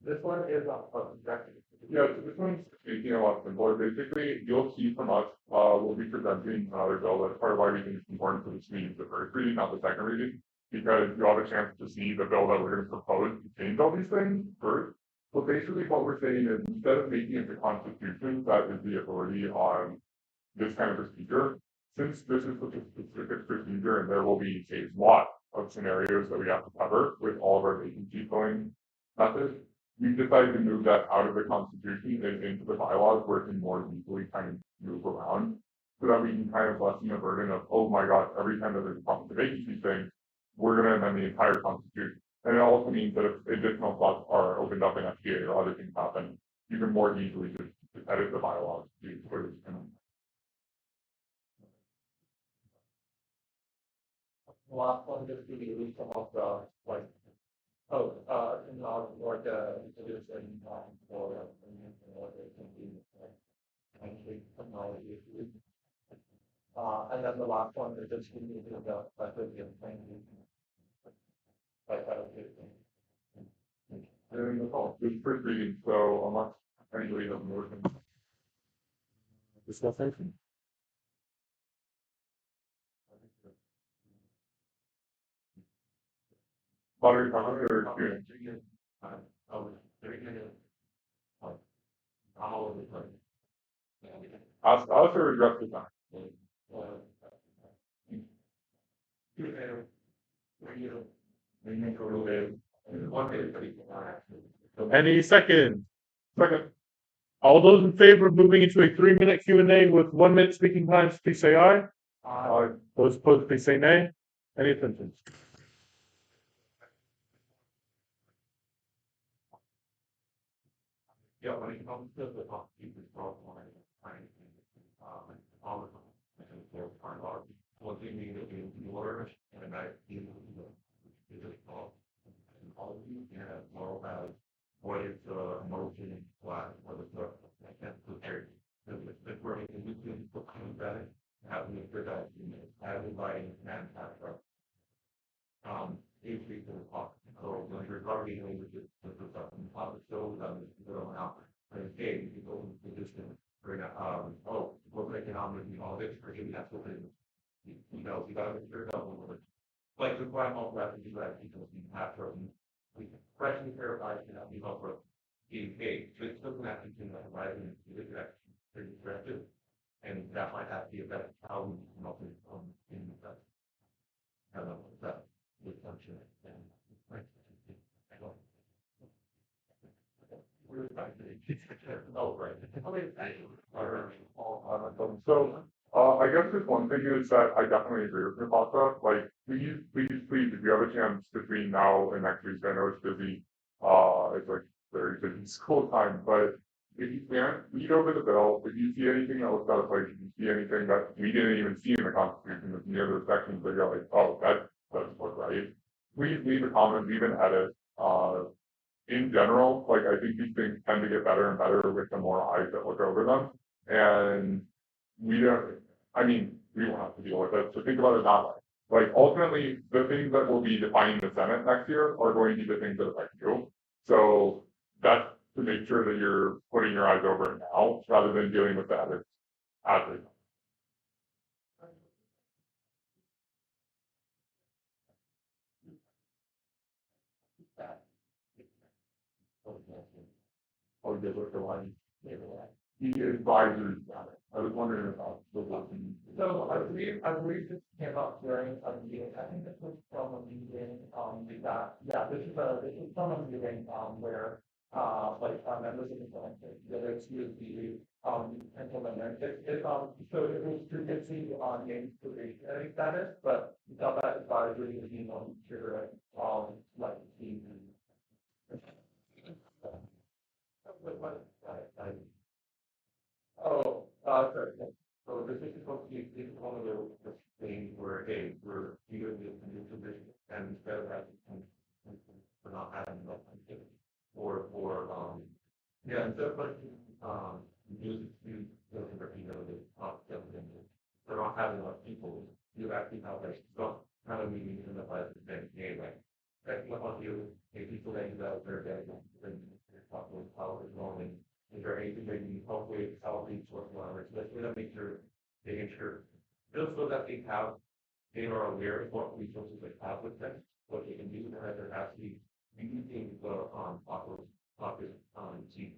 This one is objective. Yeah, so this one's making a lot simpler. Basically, you'll see from us, we'll be presenting another bill. That's part of why we think it's important for this meeting, the first reading, not the second reading, because you have a chance to see the bill that we're going to propose to change all these things first. But basically what we're saying is instead of making it the Constitution that is the authority on this kind of procedure, since this is such a specific procedure and there will be a lot of scenarios that we have to cover with all of our vacancy filling methods, we decided to move that out of the Constitution and into the bylaws where it can more easily kind of move around so that we can kind of lessen the burden of, oh my gosh, every time that there's a problem with the vacancy thing, we're going to amend the entire Constitution. And it also means that if additional slots are opened up in FTA or other things happen, you can more easily just edit the bylaws to sort of. Last one just to be some of the like or the solution for what they can be actually technology. And then the last one is just to be the during the call. It's first reading, so unless anybody has more discussion. Battery power or experience? Ask us or address the time? One day, but Any second? Second. All those in favor of moving into a 3-minute Q&A with 1 minute speaking times, please say aye. Aye. Those opposed, please say nay. Any abstentions? Yeah, when it comes to the top, you can draw line, all the time. And they're part of our, what they mean to be water, and I, is it called? And all of you, yeah, well, what is the emotion, why, what is the, I can't prepare. The word in between, the coming having a good idea, everybody can have a if we can talk. So when you're talking languages, the stuff in public shows them going out. And hey, you go to this thing, bring oh, we're making omelet, all this, or maybe that's what you know, you gotta make sure that we're like the crime of refugee that people have from we freshly terrified, we go for being gay, so it's still not thinking that writing is pretty aggressive. And that might have the effect of how we come up with in that. I don't know what that would function and right. I don't. We're back to oh, right. So, I guess just one thing is that I definitely agree with Natasha. Like, please, if you have a chance between now and next week, I know it's busy. It's like very busy school time, but if you can't read over the bill, if you see anything that looks out of place, if you see anything that we didn't even see in the Constitution, with the other sections that you're like, oh, that doesn't look right. Please leave a comment, leave an edit. In general, like I think these things tend to get better and better with the more eyes that look over them. And we don't, I mean, we won't have to deal with it. So think about it that way. Like ultimately, the things that will be defining the Senate next year are going to be the things that affect you. So that's to make sure that you're putting your eyes over it now, rather than dealing with that as they come. Or did look the line. The advisory got it. I was wondering about the looking. So I believe this came up during a meeting, I think this was from a meeting, this is from a meeting, where, members of the council, whether it's the, implement it, so it was previously on named probationary status, but we thought that advisory would be more secure, like the. Oh, sorry. So this is supposed to be, this is one of the things where, hey, we're doing this new position and instead of having, we're not having enough activity. Yeah, instead of like, music, you know, the top things. They're not having enough people, you actually have like, stuff, kind of meeting in the place, then, hey, like, checking up on you, hey, people that you out there, that, and talk with how it's going. Is there anything that you help with, outreach, whatsoever, so that's gonna make sure, making sure, just so that they are aware of what resources they have with them, what they can do, and that they're actually using the, pocket, to,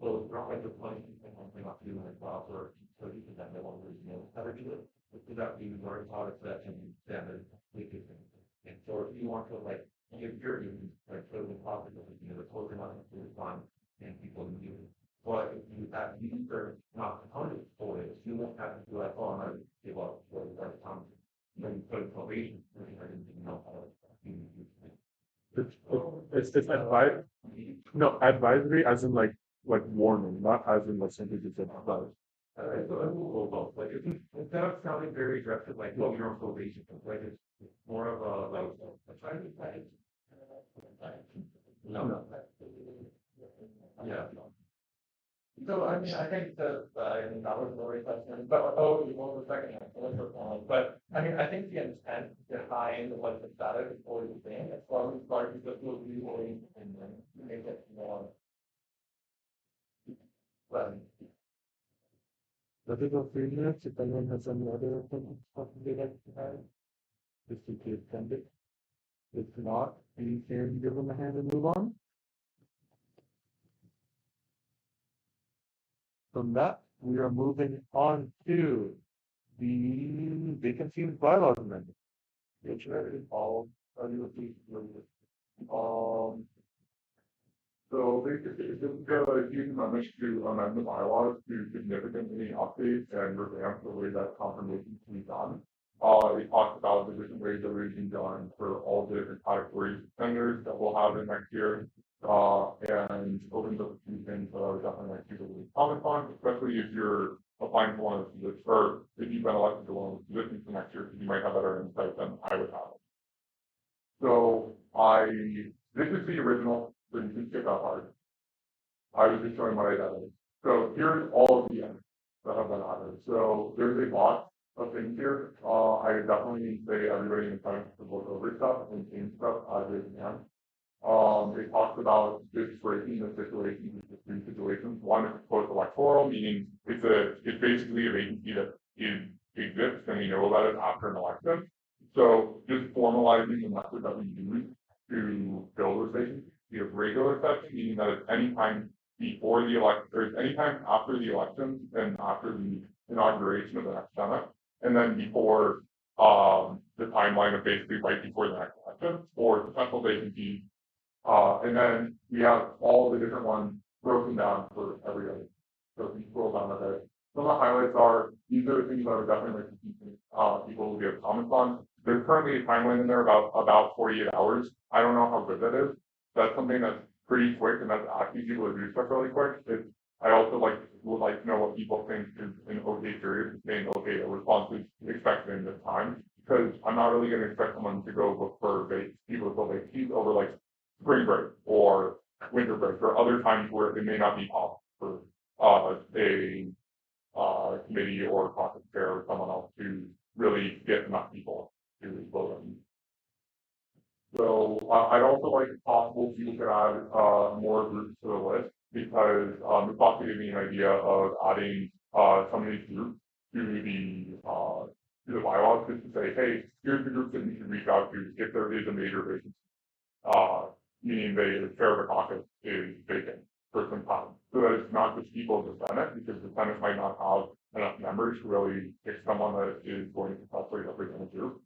so it's not like the plan, and something not doing like cloud or, so you can have no one really knows how to do it, without being learning products that can be standard, and so if you want to like, give your, like, put the pocket, the closing on it, it's fine and people can do it. But if you have these are not components for it, you won't have to do that. Oh, I'm gonna give up for the first time. Then you put probation, I didn't even know how to. It's advice. No, advisory as in like warning, not as in like simply just advice. So it will both. Like instead of sounding very aggressive, like well, you're on probation, like it's more of a like a trying to fight. No. Yeah. So I mean, I think that, that was the right question, but, what was the second one? But, I mean, I think the intent behind what the status is always the same, as long as the will be oriented and then make it more. But. Let it go 3 minutes if anyone has any other stuff they'd like to add. Just to be attended. If not, we can give them a hand and move on. From that, we are moving on to the vacancies bylaws amendment, which are all Um, so basically, this is a huge amendment to amend the bylaws to significantly update and revamp the way that confirmation can be done. It talks about the different ways that we can done for all the different categories of vendors that we'll have in next year. And opens up a few things that I would definitely like people to comment on, especially if you're applying for one of the positions, or if you've been elected to one of the positions for next year, because you might have better insight than I would have. So this is the original, so you can skip that part. I was just showing what I did. So here's all of the ends that have been added. So there's a lot of things here. I would definitely say everybody in the time to look over stuff and change stuff as they can. It talks about this breaking the situations into three situations. One is post-electoral, meaning it's basically a vacancy that exists and we know about it after an election. So just formalizing the method that we use to fill those vacancies. We have regular session, meaning that at any time before the election, or any time after the election and after the inauguration of the next Senate, and then before the timeline of basically right before the next election, or potential vacancies. And then we have all the different ones broken down for every other. So if you scroll down a bit, some of the highlights are, these are the things that are definitely like people will give comments on. There's currently a timeline in there about 48 hours. I don't know how good that is. That's something that's pretty quick, and that's asking people to do stuff really quick. I also would like to know what people think is an okay period, saying okay, a response is expected in this time. Because I'm not really going to expect someone to go look for people to go vacancies over like spring break or winter break or other times where it may not be possible for a committee or caucus chair or someone else to really get enough people to vote on. So I'd also like if possible people could add more groups to the list because it's also giving me an idea of adding some of these groups to the bylaws just to say, hey, here's the group that you should reach out to if there is a major vacancy. Meaning the chair of the caucus is vacant for some time. So that it's not just people in the Senate, because the Senate might not have enough members to really pick someone that is going to successfully represent a group.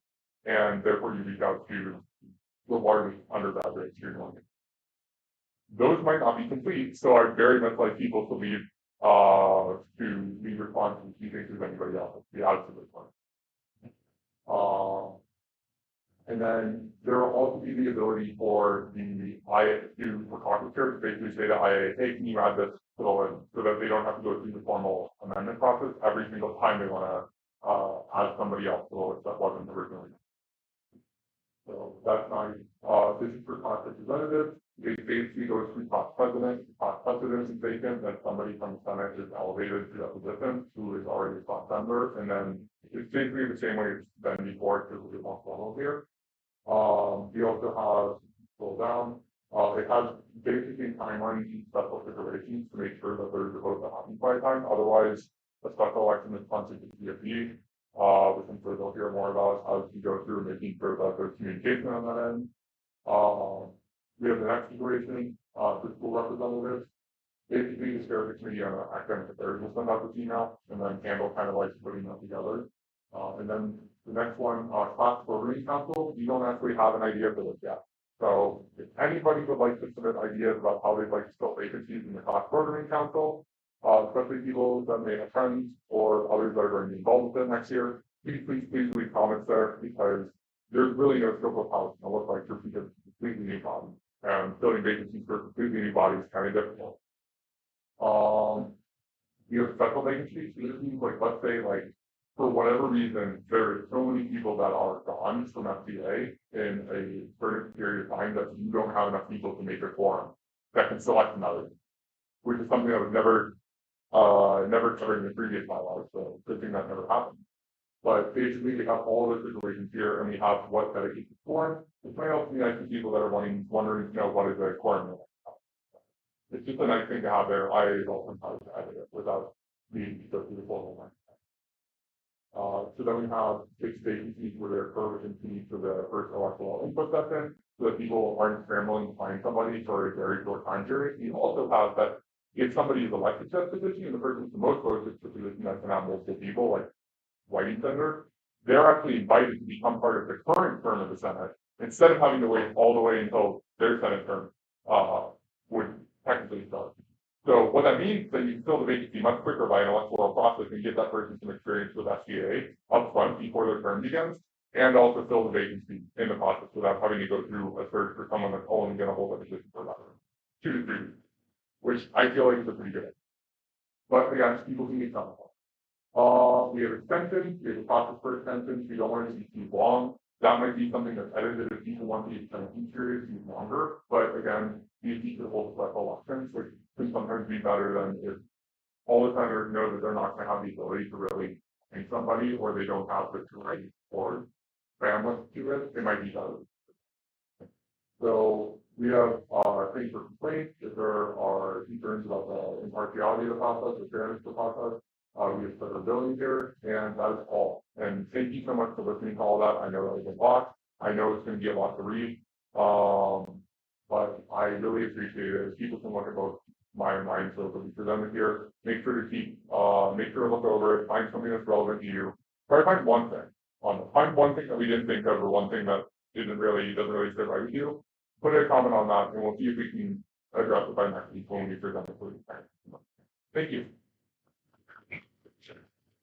And therefore you reach out to the largest undergraduate student union. Those might not be complete, so I'd very much like people to leave responses if you think there's anybody else to be added to this one. And then there will also be the ability for the for caucus chair to basically say to IA, hey, can you add this to the list so that they don't have to go through the formal amendment process every single time they want to add somebody else to the list that wasn't originally. So that's nice. This is for class representatives. It basically goes through class president. Class president is vacant, then somebody from the Senate is elevated to that position who is already a class member, and then it's basically the same way it's been before because we're more formal here. We also have scroll down. It has basically timelines and special situations to make sure that there's a vote that happens by time. Otherwise, a special election is sponsored to CFP, which I'm sure they'll hear more about as we go through making sure that there's communication on that end. We have the next situation for school representatives. Basically, the chair of the committee on academic affairs will send out this email, and then Campbell kind of likes putting that together. And then the next one, class programming council, we don't actually have an idea for this yet. So if anybody would like to submit ideas about how they'd like to fill vacancies in the class programming council, especially people that may have friends or others that are going to be involved with it next year, please leave comments there because there's really no scope of how it's going to look like for completely new bodies. And filling vacancies for completely new bodies is kind of difficult. We have special vacancies. So this means like let's say like for whatever reason, there are so many people that are gone from FCA in a certain period of time that you don't have enough people to make a quorum that can select another, which is something that was never covered in the previous bylaws, so good thing that never happened. But basically, we have all the situations here, and we have what dedicated quorum. It might also be nice to people that are wondering, what is a quorum. It's just a nice thing to have there. I also sometimes add it without needing to go through the formal one. So then we have 6 vacancies where they're provision for the first electoral input session, so that people aren't scrambling to find somebody for a very short time period. We also have that if somebody is elected to that position, and the person with the most votes is the position that can have multiple people, like Whiting Center, they're actually invited to become part of the current term of the Senate, instead of having to wait all the way until their Senate term, would technically start. So what that means is that you can fill the vacancy much quicker by an electoral process and give that person some experience with SGA upfront before their term begins, and also fill the vacancy in the process without having to go through a search for someone that's only going to hold a position for about 2 to 3 weeks, which I feel like is a pretty good idea. But again, people can be comfortable. We have extensions, we have a process for extensions, we don't want it to be too long. That might be something that's edited if people want the extension period to be longer, but again, these people hold special elections, which can sometimes be better than if all the senators know that they're not gonna have the ability to really name somebody, or they don't have the right or bandwidth to it, it might be better. So we have things for complaints, if there are concerns about the impartiality of the process, the fairness of the process. We have severability here, and that is all. And thank you so much for listening to all that. I know that was a lot. I know it's going to be a lot to read. But I really appreciate it. If people can look at both my and mine, so that we presented here, make sure to make sure to look over it, find something that's relevant to you. Try to find one thing find one thing that we didn't think of, or one thing that doesn't really sit right with you. Put a comment on that, and we'll see if we can address it by next week when we present it. Thank you.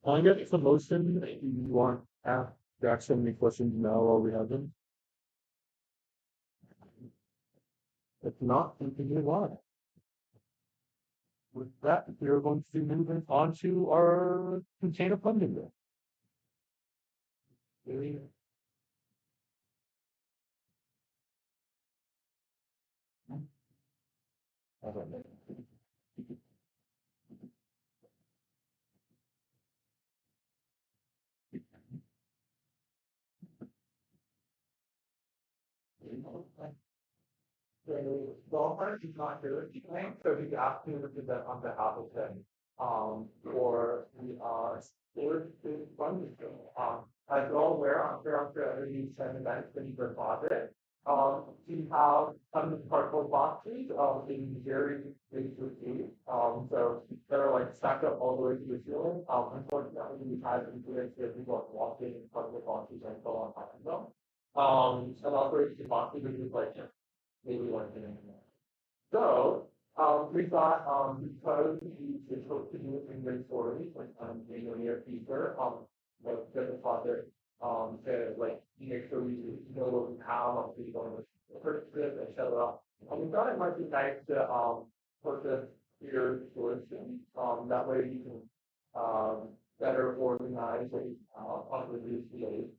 I guess the motion, if you want to ask any questions now while we have them. If not, we can move on. With that, we're going to move on to our container funding bill. I don't know. So Walmart is not here tonight, so he's asked me to present on behalf of him. For the storage food funding bill. As you're all aware, after these 10 events that you deposit, we have some cardboard boxes in very big to receive. So they're like stacked up all the way to the ceiling. Unfortunately, we've had incidents where people are walking cardboard boxes and so on top of them. And operation boxes is just like maybe one thing. So we thought because we hope to do inventory like in the near future, like the project to like make sure we know what we have, we don't purchase it, et cetera. We thought it might be nice to purchase your solution. That way you can better organize what you have on the DCA,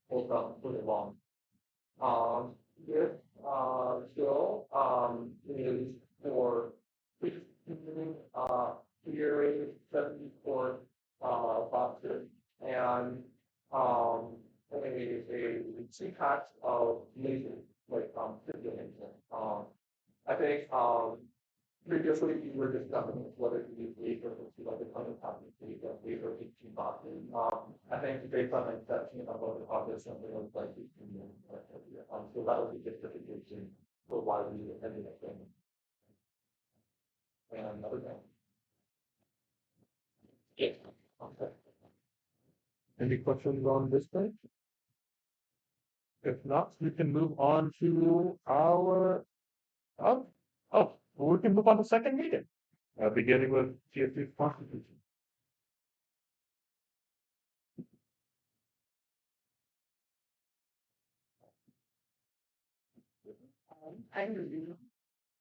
hold up put it long. This bill is for clearing 74 boxes and a 2 packs of lasers, like 50 I think previously we were discussing whether to use laser to like a ton of copies of laser 18 boxes. I think based on the exception of what the project something was like 18 minutes. So that was a justification for why we ended up doing it. And another thing. Yeah. Okay. Any questions on this page? If not, we can move on to our we can move on to second meeting. Beginning with TSC's constitution.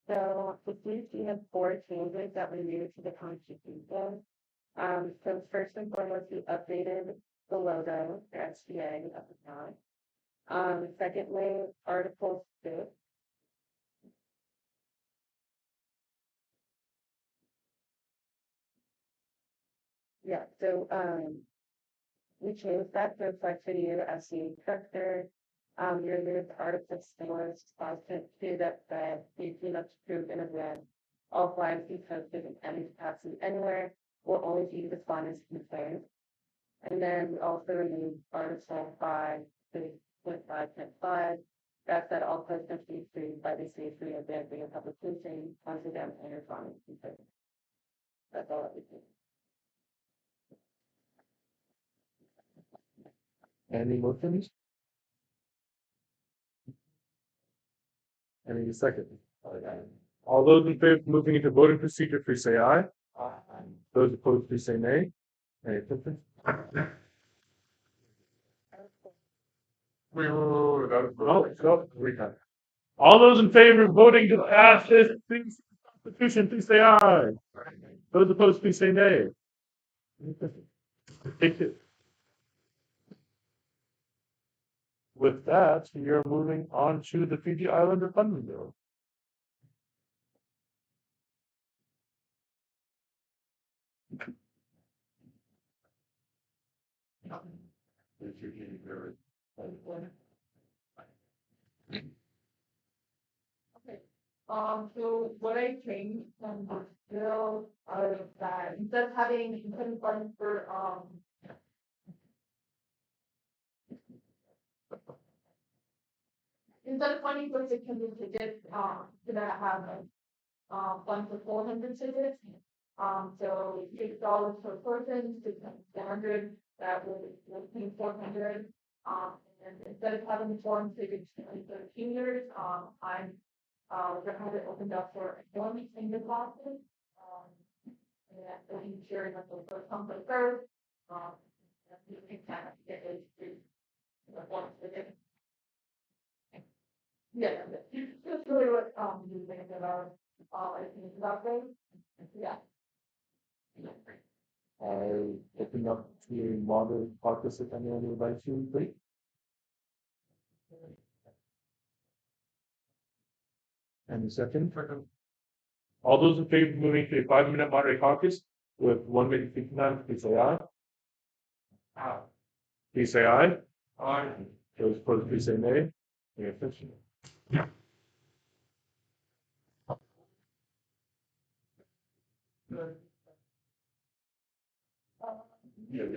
So this week we have 4 changes that were made to the Constitution. So first and foremost, we updated the logo for SBA at the time. Secondly, Article 6. Yeah, so we changed that to reflect the new SCA structure. We removed Article 4 to that said safety must prove in advance. All flags be posted in any capacity anywhere will only be respondents' concerns. And then we also removed Article 5.5.5 that said all posts must be approved by the safety of advancing a publication onto them and respondents' concerns. That's all that we did. Any motions? Any second? All those in favor of moving into voting procedure, please say aye. Those opposed, please say nay. Any abstentions? All those in favor of voting to pass this constitution, please say aye. Those opposed, please say nay. Take it. With that, we are moving on to the Fiji Islander Funding Bill. So what I changed from the bill is that instead of having funds for, instead of funding for 600 tickets, gonna have fund for 400 tickets. So $6 per person, 600, that would be 400. And instead of having 400 tickets for seniors, I'm gonna have it opened up for one single classes. And so he's sharing with the first come first serve. And you can kind of get it to one ticket. Yeah, that's really what you think about I think about those. Yeah. I open up to model caucus if anyone would like to, please. And second. All those in favor of moving to a 5-minute moderate caucus with 1 minute 59, please say aye. Aye. Please say aye. Aye. Those opposed, please say nay. Any abstention? We are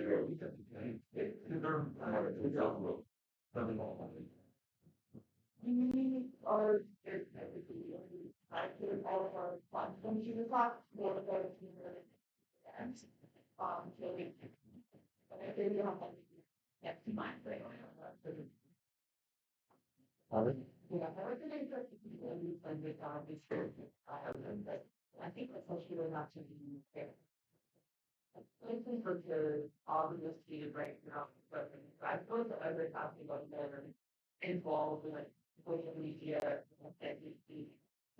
I put all of our funds from the clock, more of those. And, so we, but I think we don't have, yeah, to mind, right? All right. Yeah, I was gonna interest people in these funded, this year, I have them, but I think that's also really not to be fair. I think for the, all of this needed right now, but I suppose that I would have to go there involved in like social media, and the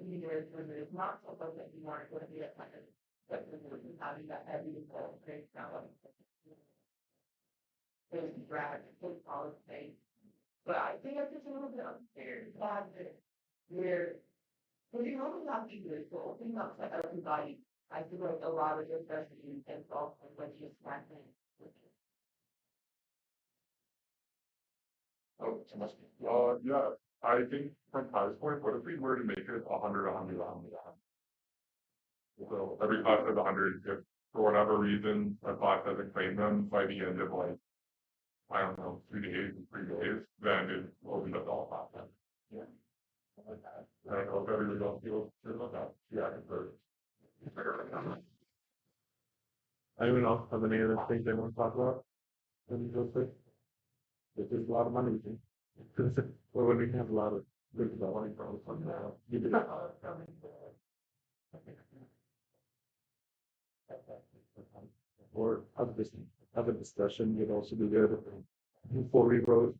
media is not so much that you aren't going to be a kind of, but we're having that heavy involved great now. There's drag, there's all the things. But I think it's just a little bit unfair, glad that we're, but you know, not do this, so opening up to everybody. I feel like a lot of your specialties and also when you start Oh, it must be. Yeah, I think from Ty's point, what if we were to make it 100, 100, 100? So every class has 100, if for whatever reason, a class doesn't claim them by the end of like, I don't know, 2 days, 3 days, then it opens up to all classes. Yeah. I don't know if everybody else feels good about that. Yeah, I can. Anyone else have any other things they want to talk about? Let me go quick. There's a lot of money. Well, when we have a lot of good development from now, you do. Or have a discussion, you'd also be good before we vote.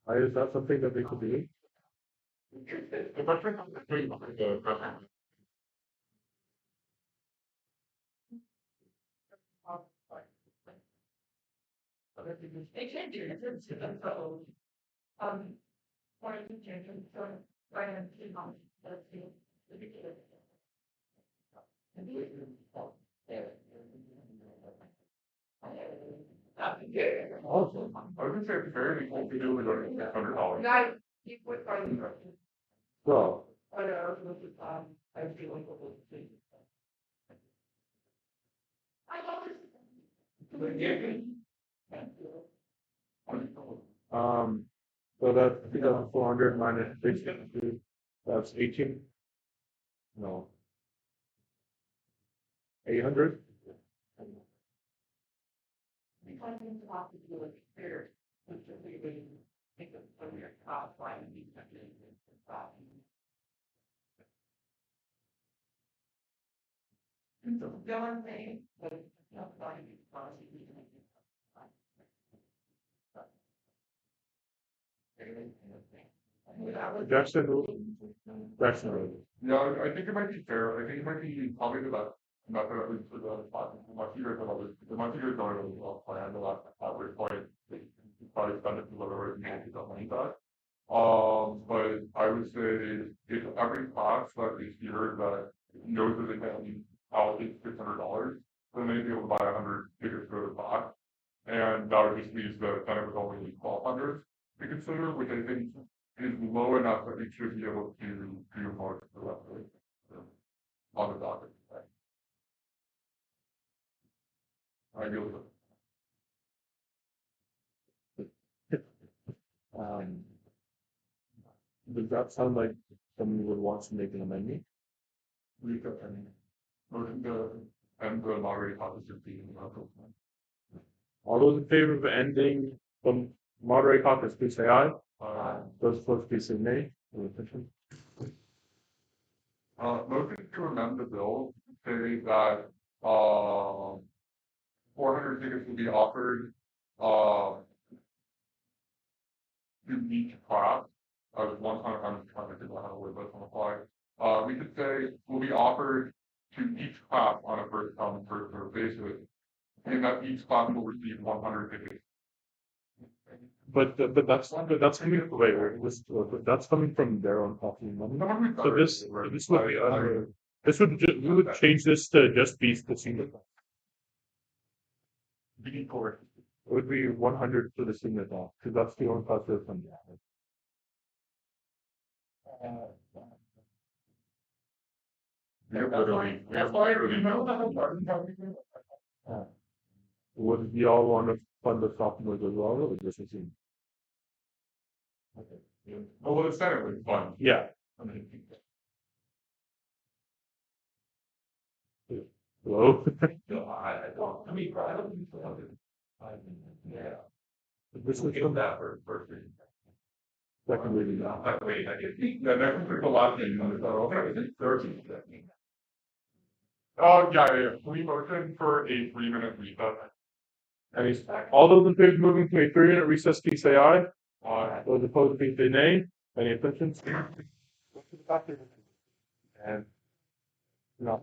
Is that something that they could do? They can't do it, it's so, one of the changes, so, right, and that's the beginning. Also, I was gonna say, it's very cool to do with $600. Guys, you put part of the. So, I was just, I feel like what was the. I love this. So that's 2,400 minus 672, that's 18. No. 800? Jackson. Yeah, I think it might be fair. I think it might be probably the best method at least for the spot. Once you guys don't really well planned a lot at which point you probably spend it to whatever you need to the money back. But I would say if every class that is here that knows that they can allocate $600, then they'd be able to buy 100 tickets for the class. And that would just leave the center with only 1,200 to consider, which I think is low enough that we should be able to do more to the left of it, on the docket. I yield it. Does that sound like someone would want to make an amendment? Motion to end the moderated caucus being. All those in favor of ending the moderate caucus, please say aye. Those opposed, please say nay. Any abstentions? Motion to amend the bill, say that, 400 tickets will be offered, to each class. One time, I'm trying to figure out how to word this on the fly. We could say will be offered to each class on a first come, first served basis. And that each class will receive 100 tickets. But that's coming that's coming from their own pocket money. So this would be under, we would change this to just be the senior class. It would be 100 for the senior class, because that's the only class that's from there. Would we all want to fund the sophomores as well, or just the senior? Well, the Senate would fund. Yeah. Hello? I don't, I mean, I don't think so. Yeah. This We'll is give from that for first reading. second reading. Wait, I get. Yeah, next week a lot thing. Okay, is it 13? Oh, yeah. We motion for a 3-minute recess. All those in favor of moving to a 3-minute recess, please say aye. Those opposed, please say nay. Any abstentions? And no.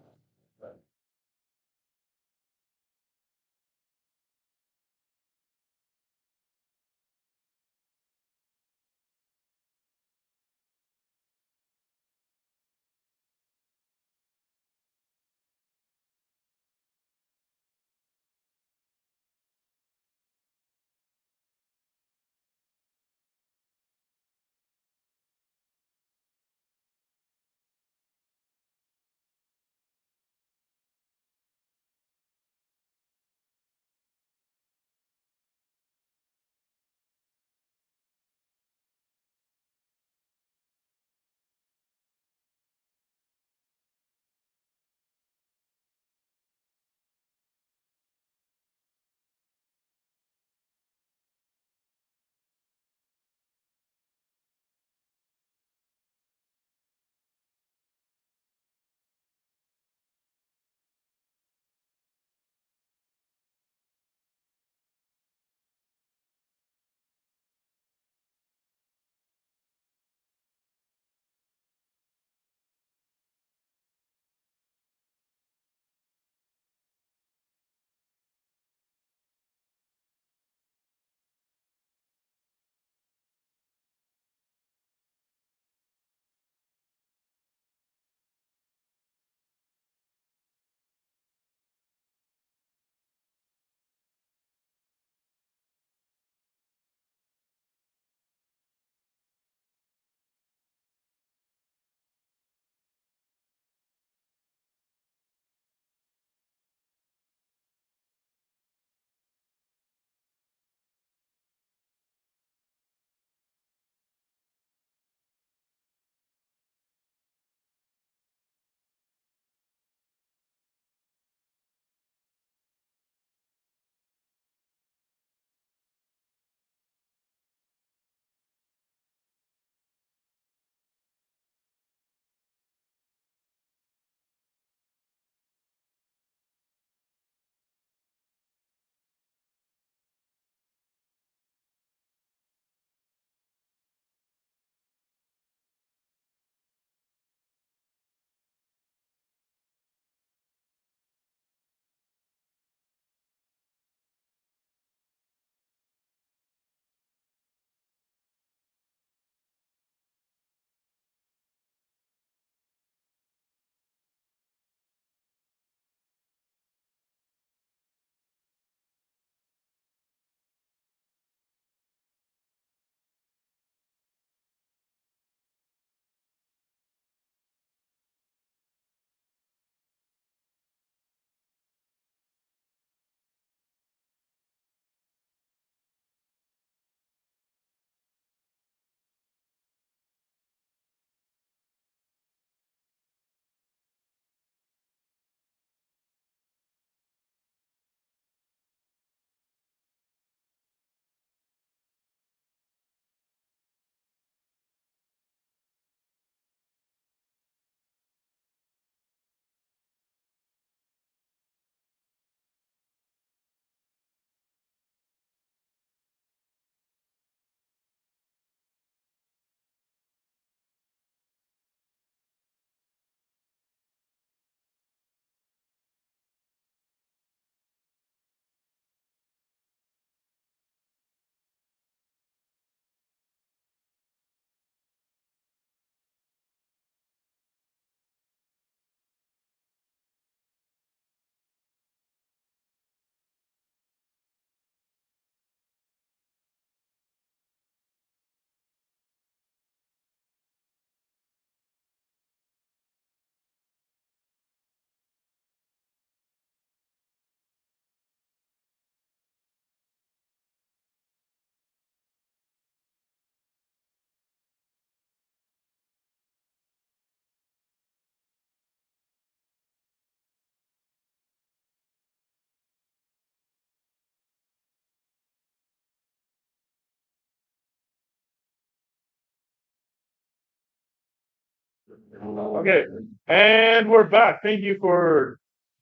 Okay, and we're back. Thank you for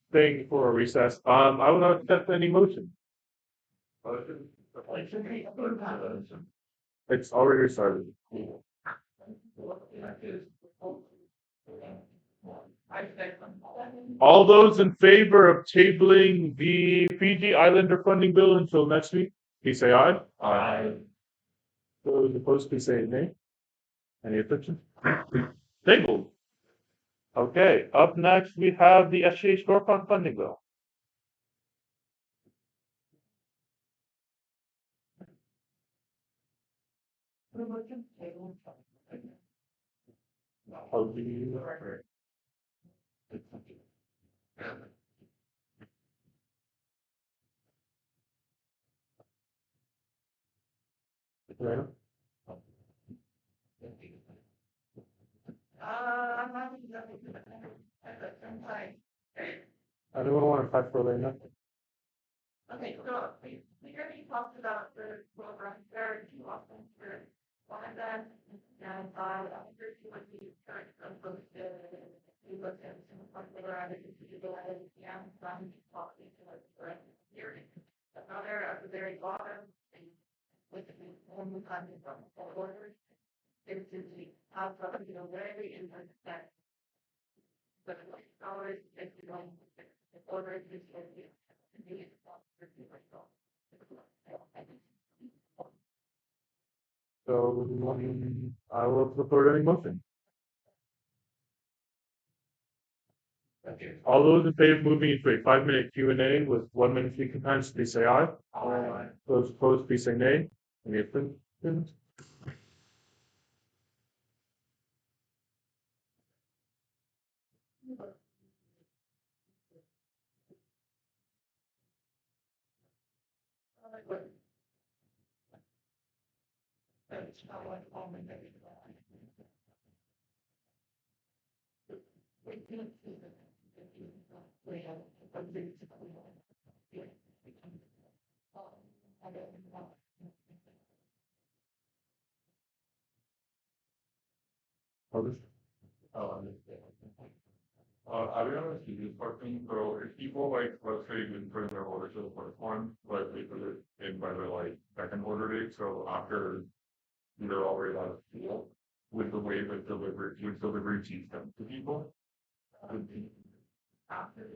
staying for a recess. I will not accept any motion. It's already started. All those in favor of tabling the Fiji Islander funding bill until next week, please say aye. Aye. Those opposed, please say nay. Any objections? Tabled. Okay, up next we have the SGA storefront funding bill. Anyone want to fight for Elena? Okay, so we already talked about the program, there are two options for one of them, and after you would be current of both the we looked at some particular items to go ahead and some policy to like the hearing. Another at the very bottom, with the only funding from all orders, is to the outside of the way and that. But dollars is going to order this is So I will propose any motion. All those in favor of moving into a 5-minute Q&A with 1 minute speaking time, please say aye. Aye. Those opposed, please say nay. Any abstentions? Others? I'll be honest with you, parking, so if people like, let's say, didn't put in their order to the first one, but they put it in by their like second order date, so after they're already out of fuel, with the way that delivery teams them to people. Would be after.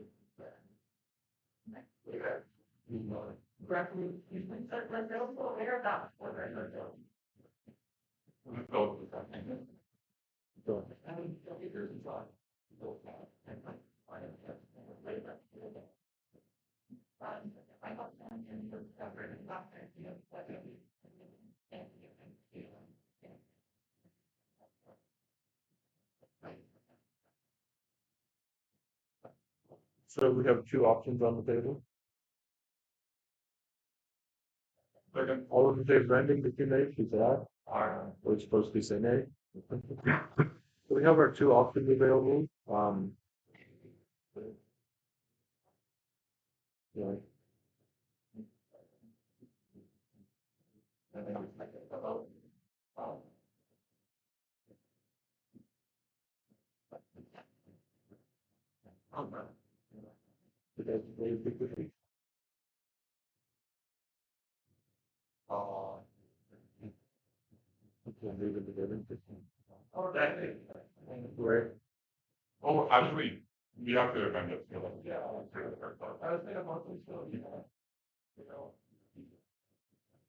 So we have two options on the table. Second. All of the favor of ending the Q&A, please say aye. Aye. Those opposed, please say nay. So we have our two options available. Yeah. Right. Oh, actually, we have to amend it. Yeah. I was thinking about this, so, you know.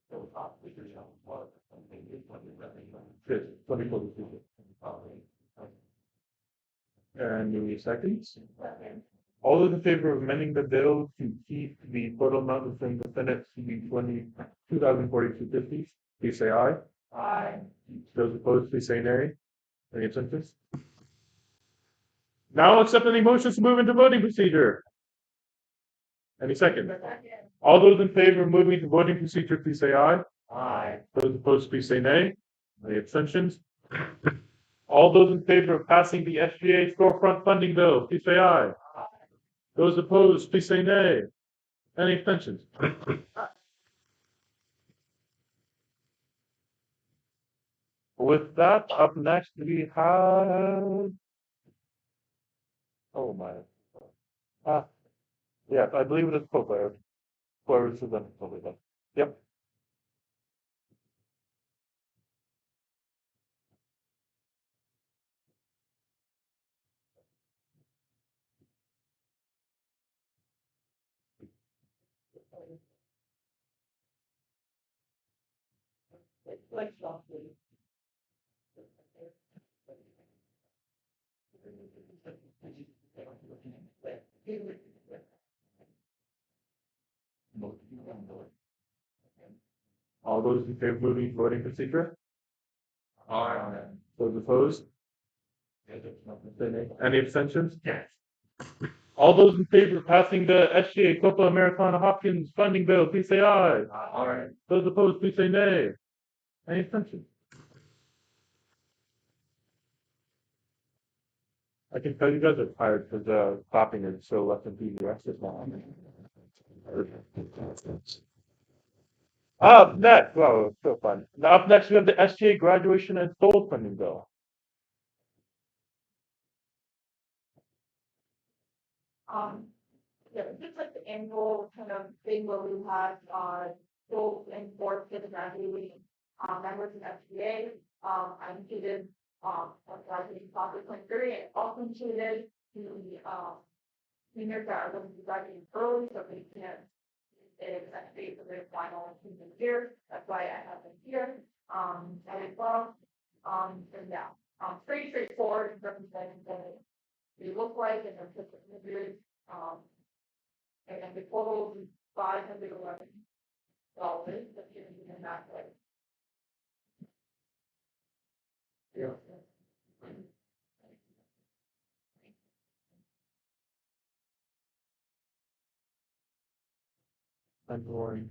So, Good. Let me pull this through. And give me a second. All those in favor of amending the bill to keep the total amount within the Senate CB 2042-50, please say aye. Aye. Those opposed, please say nay. Any abstentions? Now I'll accept any motions to move into voting procedure. Any second? All those in favor of moving to voting procedure, please say aye. Aye. Those opposed, please say nay. Any abstentions? All those in favor of passing the SGA storefront funding bill, please say aye. Those opposed, please say nay. Any abstentions? With that, up next we have. Oh my. Yes, I believe it is Colbert. Whoever is the Colbert. Yep. All those in favor of moving voting procedure? Those opposed? Any abstentions? Yes. All those in favor of passing the SGA Copa Americana Hopkins funding bill, please say aye. Alright. Those opposed, please say nay. Any abstentions? I can tell you guys are tired because clapping is so less than PBS is now. Up next, wow, so fun. Now up next we have the SGA graduation and soul funding bill. Yeah, just like the annual kind of thing where we had, goals and boards for the graduating, members of FBA. I included, a graduating class of 23, and also included the, seniors that are going to be graduating early, so they can, accept date for their final senior year. That's why I have them here, as well. And yeah, pretty straightforward in representing what they look like and their typical images, and the total is $511. That's gonna be in that way. Yeah. I'm going.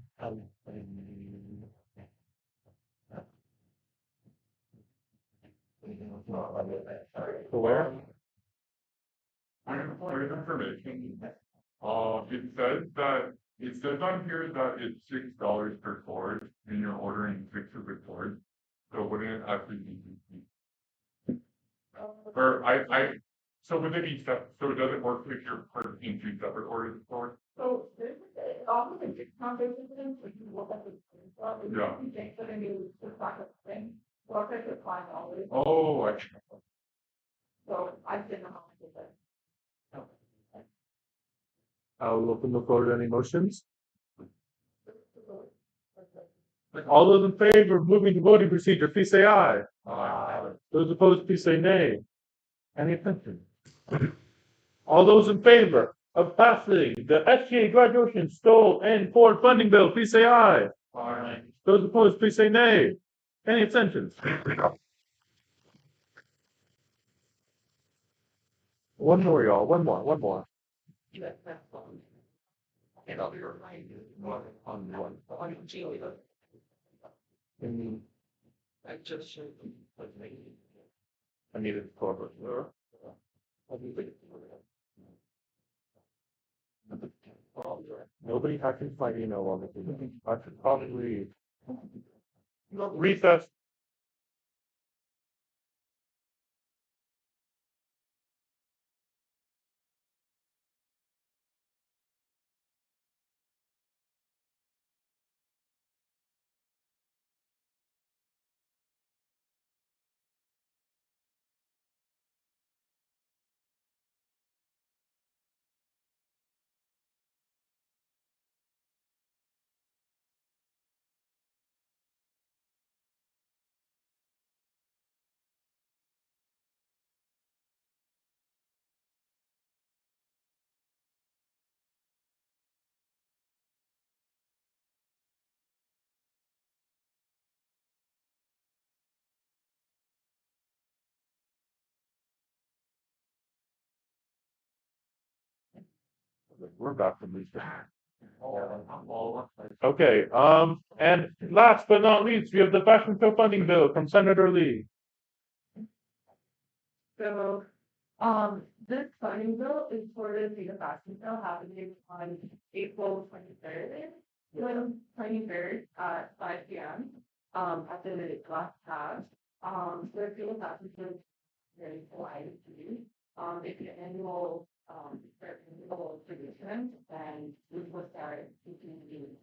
Where? Point of information. It says on here that it's $6 per cord, and you're ordering 6 of the cords. So wouldn't it actually be? Or so would it be so it doesn't work if you're purchasing 2 separate orders of cords? So there's also the discount basis, if you look at the. Yeah. You think that maybe it's not a thing, or if it's fine always, Oh, so I didn't know how much is it. I'll open the floor to any motions. All those in favor of moving to voting procedure, please say aye. Those opposed, please say nay. Any abstentions? All those in favor of passing the SGA graduation, Stoll, and Ford funding bill, please say aye. Those opposed, please say nay. Any abstentions? One more, y'all. One more. And I'll be reminded, On one. on Julie, And I just showed them, like, maybe. I need it for. Nobody hacking my email on this. I should probably recess. We're about to leave. Okay, and last but not least, we have the fashion show funding bill from Senator Lee. So, this funding bill is for the State of Fashion Show happening on April 23rd. 23rd at 5 p.m. At the Glass House. So if you're not very polite to you, if your annual, annual tradition, then we will start teaching you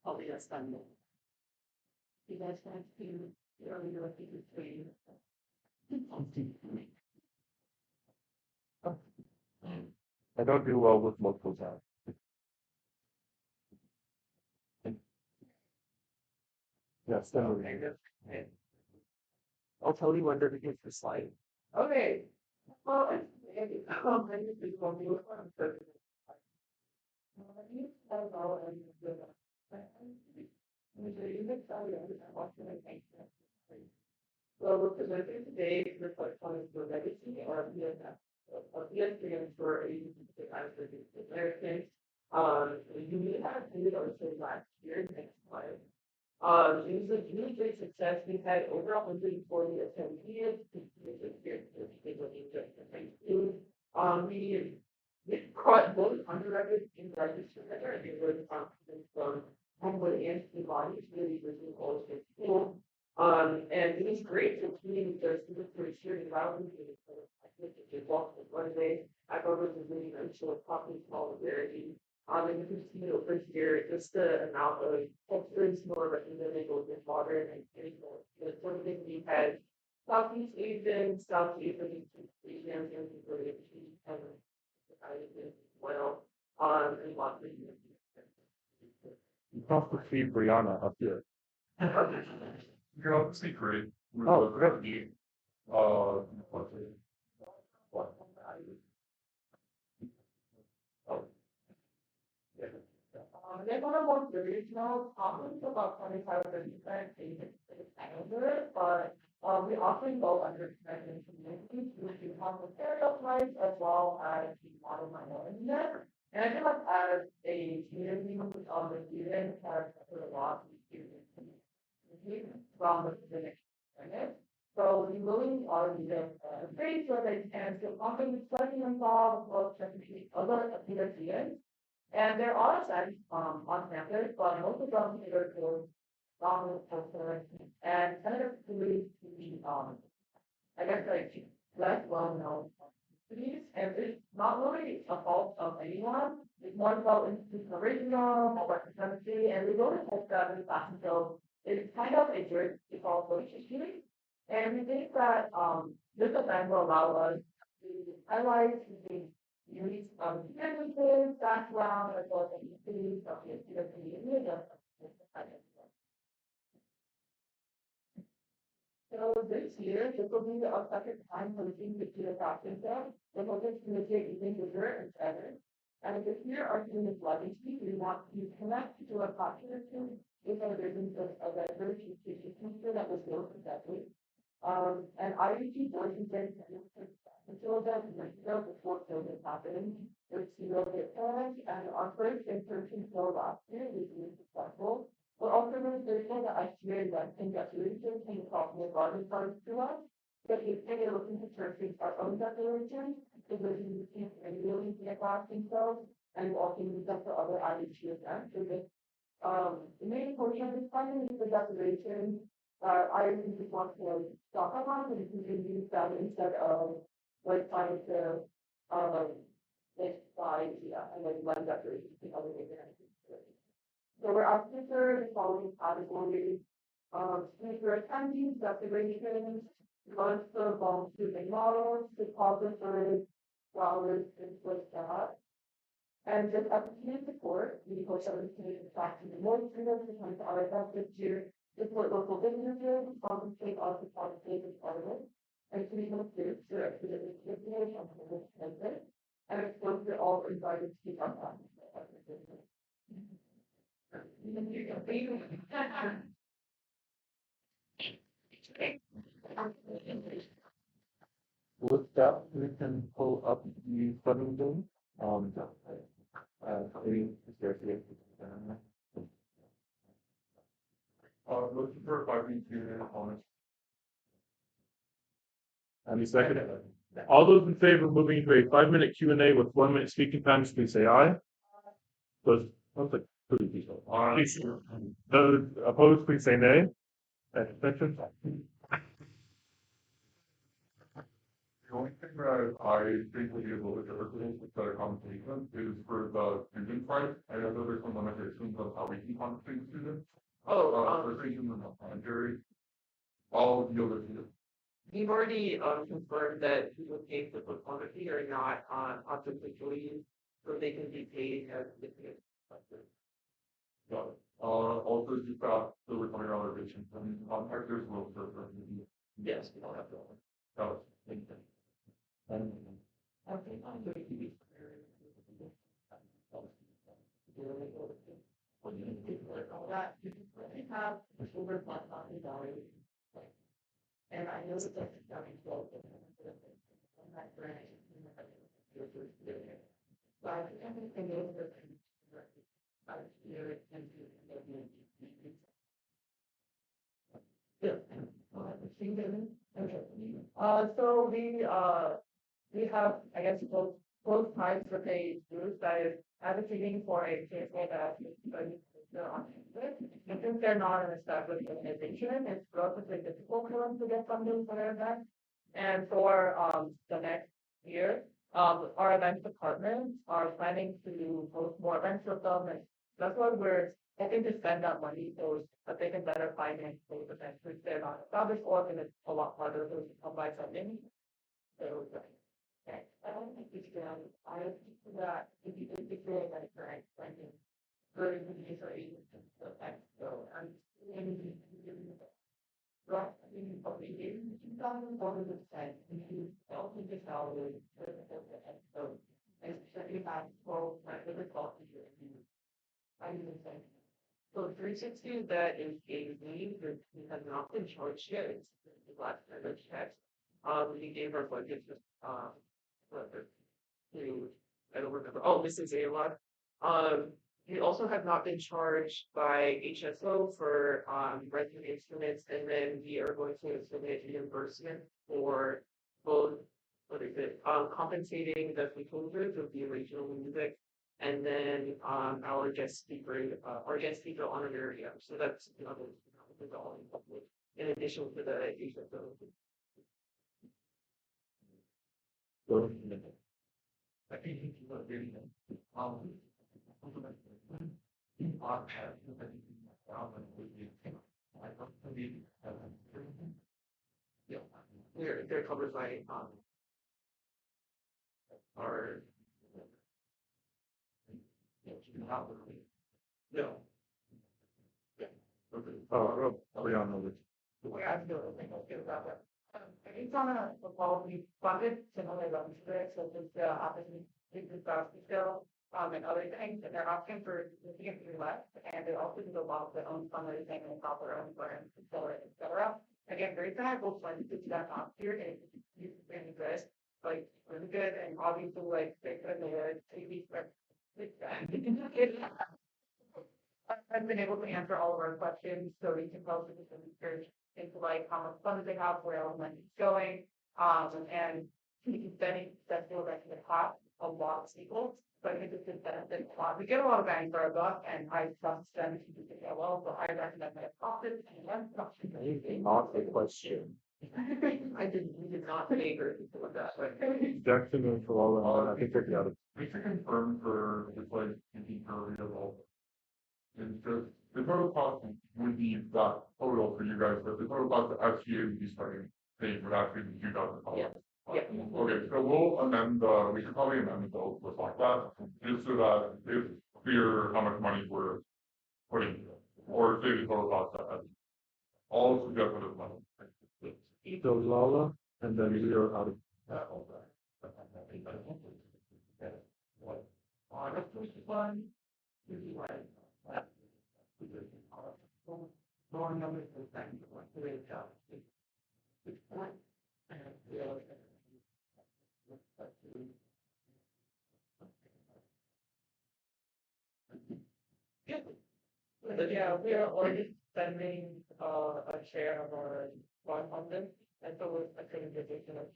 all your Sunday. You guys want to, earlier, teachers training. I don't do well with multiple times. Yes, definitely. I'll tell you when to begin the slide. Okay. Well, it's, I just think when we were on the. You said about and the. You make sorry, I'm watching my face. Well, we're presenting today, reflect on the legacy or PSPM for a American. You may have attended our show last year, next slide. It was a really great success. We've had over 140 attendees. We caught both undergraduate and graduate students. They were confident from Homewood and Peabody, really really college and school. And it was great to meet the students who were cheering about me. I think it walked one day. I thought it was a really nice show of coffee, solidarity. And you can see over here just the amount of textures more representative with modern and critical. The sort of thing we had Southeast Asian, South Asian, Asian, and well, and lots of You have to see Brianna up here. You're obviously great. Oh, great. they're one of most original problems about 25% older, but we often go under in communities who do have the stereotypes as well as the model minority. And I feel like as a community, the students have suffered a lot from the next planet. So we really are in the space where they can feel confident studying themselves, or checking other students. And there are sites on campus, but most of them cater for dominant culture and kind of believe to be I guess like less well known cities. And it's not really a fault of anyone. It's more about institutional original representativity, and we really hope that in fact so it's kind of a great default shooting. And we think that this event will allow us to highlight the unique differences, background, as well as the cities of the community. So this year, this will be our second time hosting the Peter Practice Day. The focus to make it even bigger and better. And this year, our theme is legacy. We want to connect to a population with our visions of diverse future that was built for decades. And IUT voices until then, before COVID happened, there's zero hit plans, and our first in-person show last year was really successful. We're also really grateful that ICA investing declarations came across the garden funds to us. But if they're looking to purchase our own declarations, the vision became really across themselves and walking with them for other IUT events. So this, the main portion of this funding is the declaration. I just want to stop on and you can use that instead of like trying to like buy and then one declaration to other ways. So we're asking for the following categories. Speaker attendees, declarations, lunch for volunteering models, depositors, flowers, things like that. And just opportunity support, we hope that we can attract more students to come to our event this year, support local businesses, compensate on the department, and to be students to activity and expose to all invited to keep our class. With that, we can pull up the funding bill. Looking for 5 comments. Any second? All those in favor of moving to a 5-minute Q&A with 1-minute speaking time, please say aye. Those pretty people. Those opposed, please say nay. Abstentions? that I think will be a little bit difficult with the conversation is for the student side. I know that there's some limitations of how we can compensate students. For thinking in the planetary. All of the other students. We've already confirmed that we will pay for photography or not on officially, so they can be paid as if it's. Got it. Also just the recording reservation from contractors will serve for the. Yes, we don't have to. Got it. Thank you. And I think I'm going to be. What do you think like all that? We have over $5,000. And I know that that's coming close. But I think everything is. Yeah. So we have, I guess, both sides with a group that is advocating for a careful that and since they're not an established organization, it's relatively difficult for them to get funding for their event. And for the next year, our events department are planning to host more events with them, and that's why we're hoping to spend that money so that they can better finance those events, which they're not established for, and it's a lot harder to come by funding. So, okay. I don't think we should, I think that if you feel like right, funding. Very good use of agents, so I'm. Right, I think probably 2,400%, if you don't think it's salary, so. And certainly have, well, my favorite thought is I even think. So 360 that is a lead that we have not been charged yet, it's the last time I checked. We gave our budget to, I don't remember, oh, this is a lot. We also have not been charged by HSO for renting instruments, and then we are going to submit reimbursement for both, what is it, compensating the composers of the original music, and then our guest speaker honorarium. So that's another in addition to the HSO. I think you can really our path, yeah, they're covered by our no. Yeah. Okay. Leon Lewis. The way I feel, I think I'll get about that. It's on a quality funded, similar to this, so this opportunity to still and other things, and they're asking for significantly less, and they also do a lot of their own fundraising and stop their own grants, et cetera. Again, very valuable fund to do that last year, and it's really good, like really good, and obviously like they could have made a TV script. I've been able to answer all of our questions, so we can also do some research into like how much funds they have, where all the money is going, and spending that's still like the top a lot of people. But I think it's just benefit a lot. We get a lot of bang for our buck, and I trust them to do it well. So I recommend that profit and Not a question. I didn't. We did not favor people with that. But Jackson and Falala, I think they're the other. We can confirm for this like thinking for real. And so the total cost would be that total for you guys, but the total cost of SGA would be starting paying for that would be $2,000. yeah. Yeah. Okay, so we'll amend we should probably amend the bill to reflect that, just so that it's clear how much money we're putting, or say the total cost that all suggested is money. So Lala, and then we are out of that all that. The first one is like more numbers than things like the way it's out. It's point and yeah, we are already spending a share of our fund on this, and so we're expecting the additional.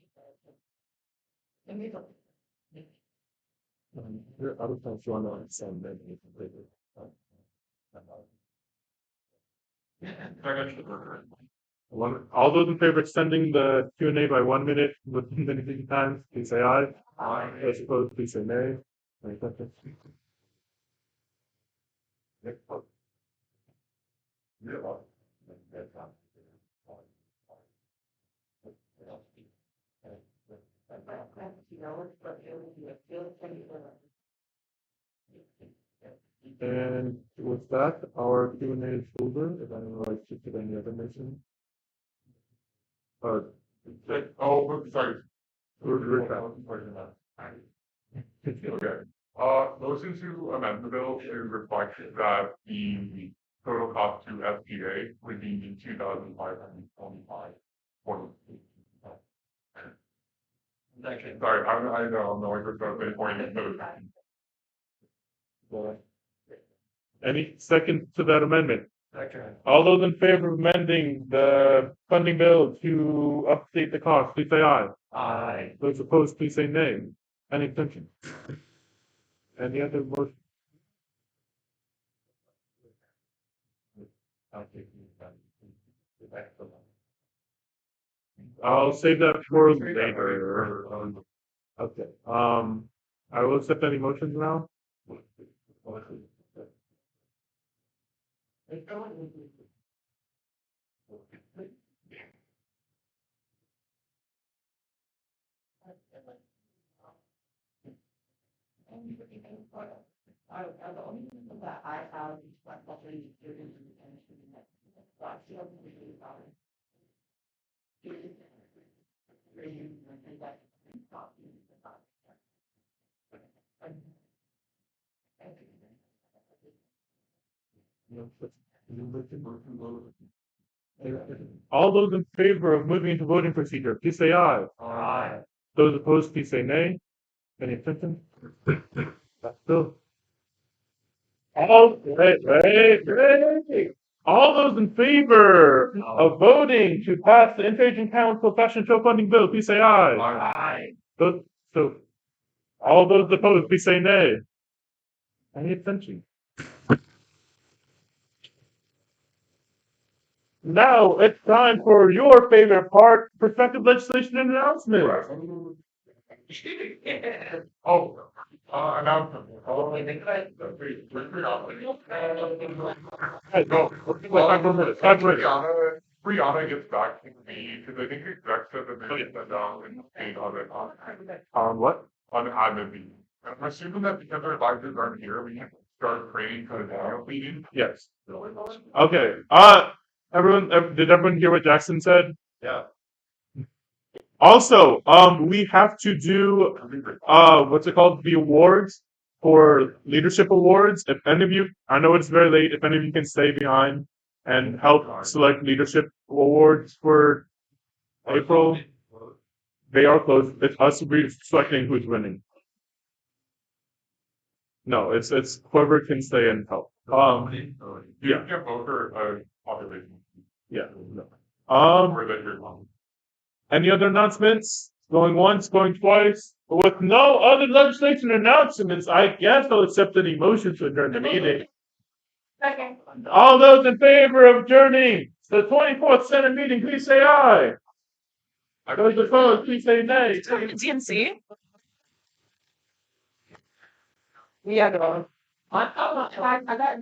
And these are. You're out of time, so I'm not send that. All those in favor of extending the Q&A by 1 minute within the meeting times, please say aye. Aye. Those opposed, please say nay. Any exceptions? And with that, our Q&A is over. If anyone would like to give any other mention. Oh, sorry. We're back. Okay. Motion to amend the bill to reflect that the total cost to SPA would be $2,525. Sorry, I know, I'm knowing for something pointing to. Any second to that amendment? Second. All those in favor of amending the funding bill to update the cost, please say aye. Aye. Those opposed, please say nay. Any extension? Any other motion? I'll save that for later. Okay, I will accept any motions now. The only thing that I have is like property students and students. So I feel really about it. All those in favor of moving into voting procedure, please say aye. Aye. Those opposed, please say nay. Any abstentions? That's still. All those in favor of voting to pass the Inter-Agency Council Fashion Show Funding Bill, please say aye. Aye. So, all those opposed, please say nay. Any abstentions? Now it's time for your favorite part, prospective legislation and announcement. Oh, announcement. Hey, go. Brianna gets back to me, because I think the exec said that they sent down and paid on it, What? on admin meeting. And I'm assuming that because our advisors aren't here, we can start training for the annual meeting. Yes. Okay. Did everyone hear what Jackson said? Yeah. Also, we have to do what's it called? The awards for leadership awards. If any of you, I know it's very late. If any of you can stay behind and help select leadership awards for April, they are closed. It's us selecting who's winning. No, it's whoever can stay and help. You can vote for population. Yeah. No. Or that you're wrong. Any other announcements? Going once, going twice? With no other legislation announcements, I guess I'll accept any motion to adjourn the meeting. Second. All those in favor of adjourning the 24th Senate meeting, please say aye. Those opposed, please say nay. DNC? Yeah, I got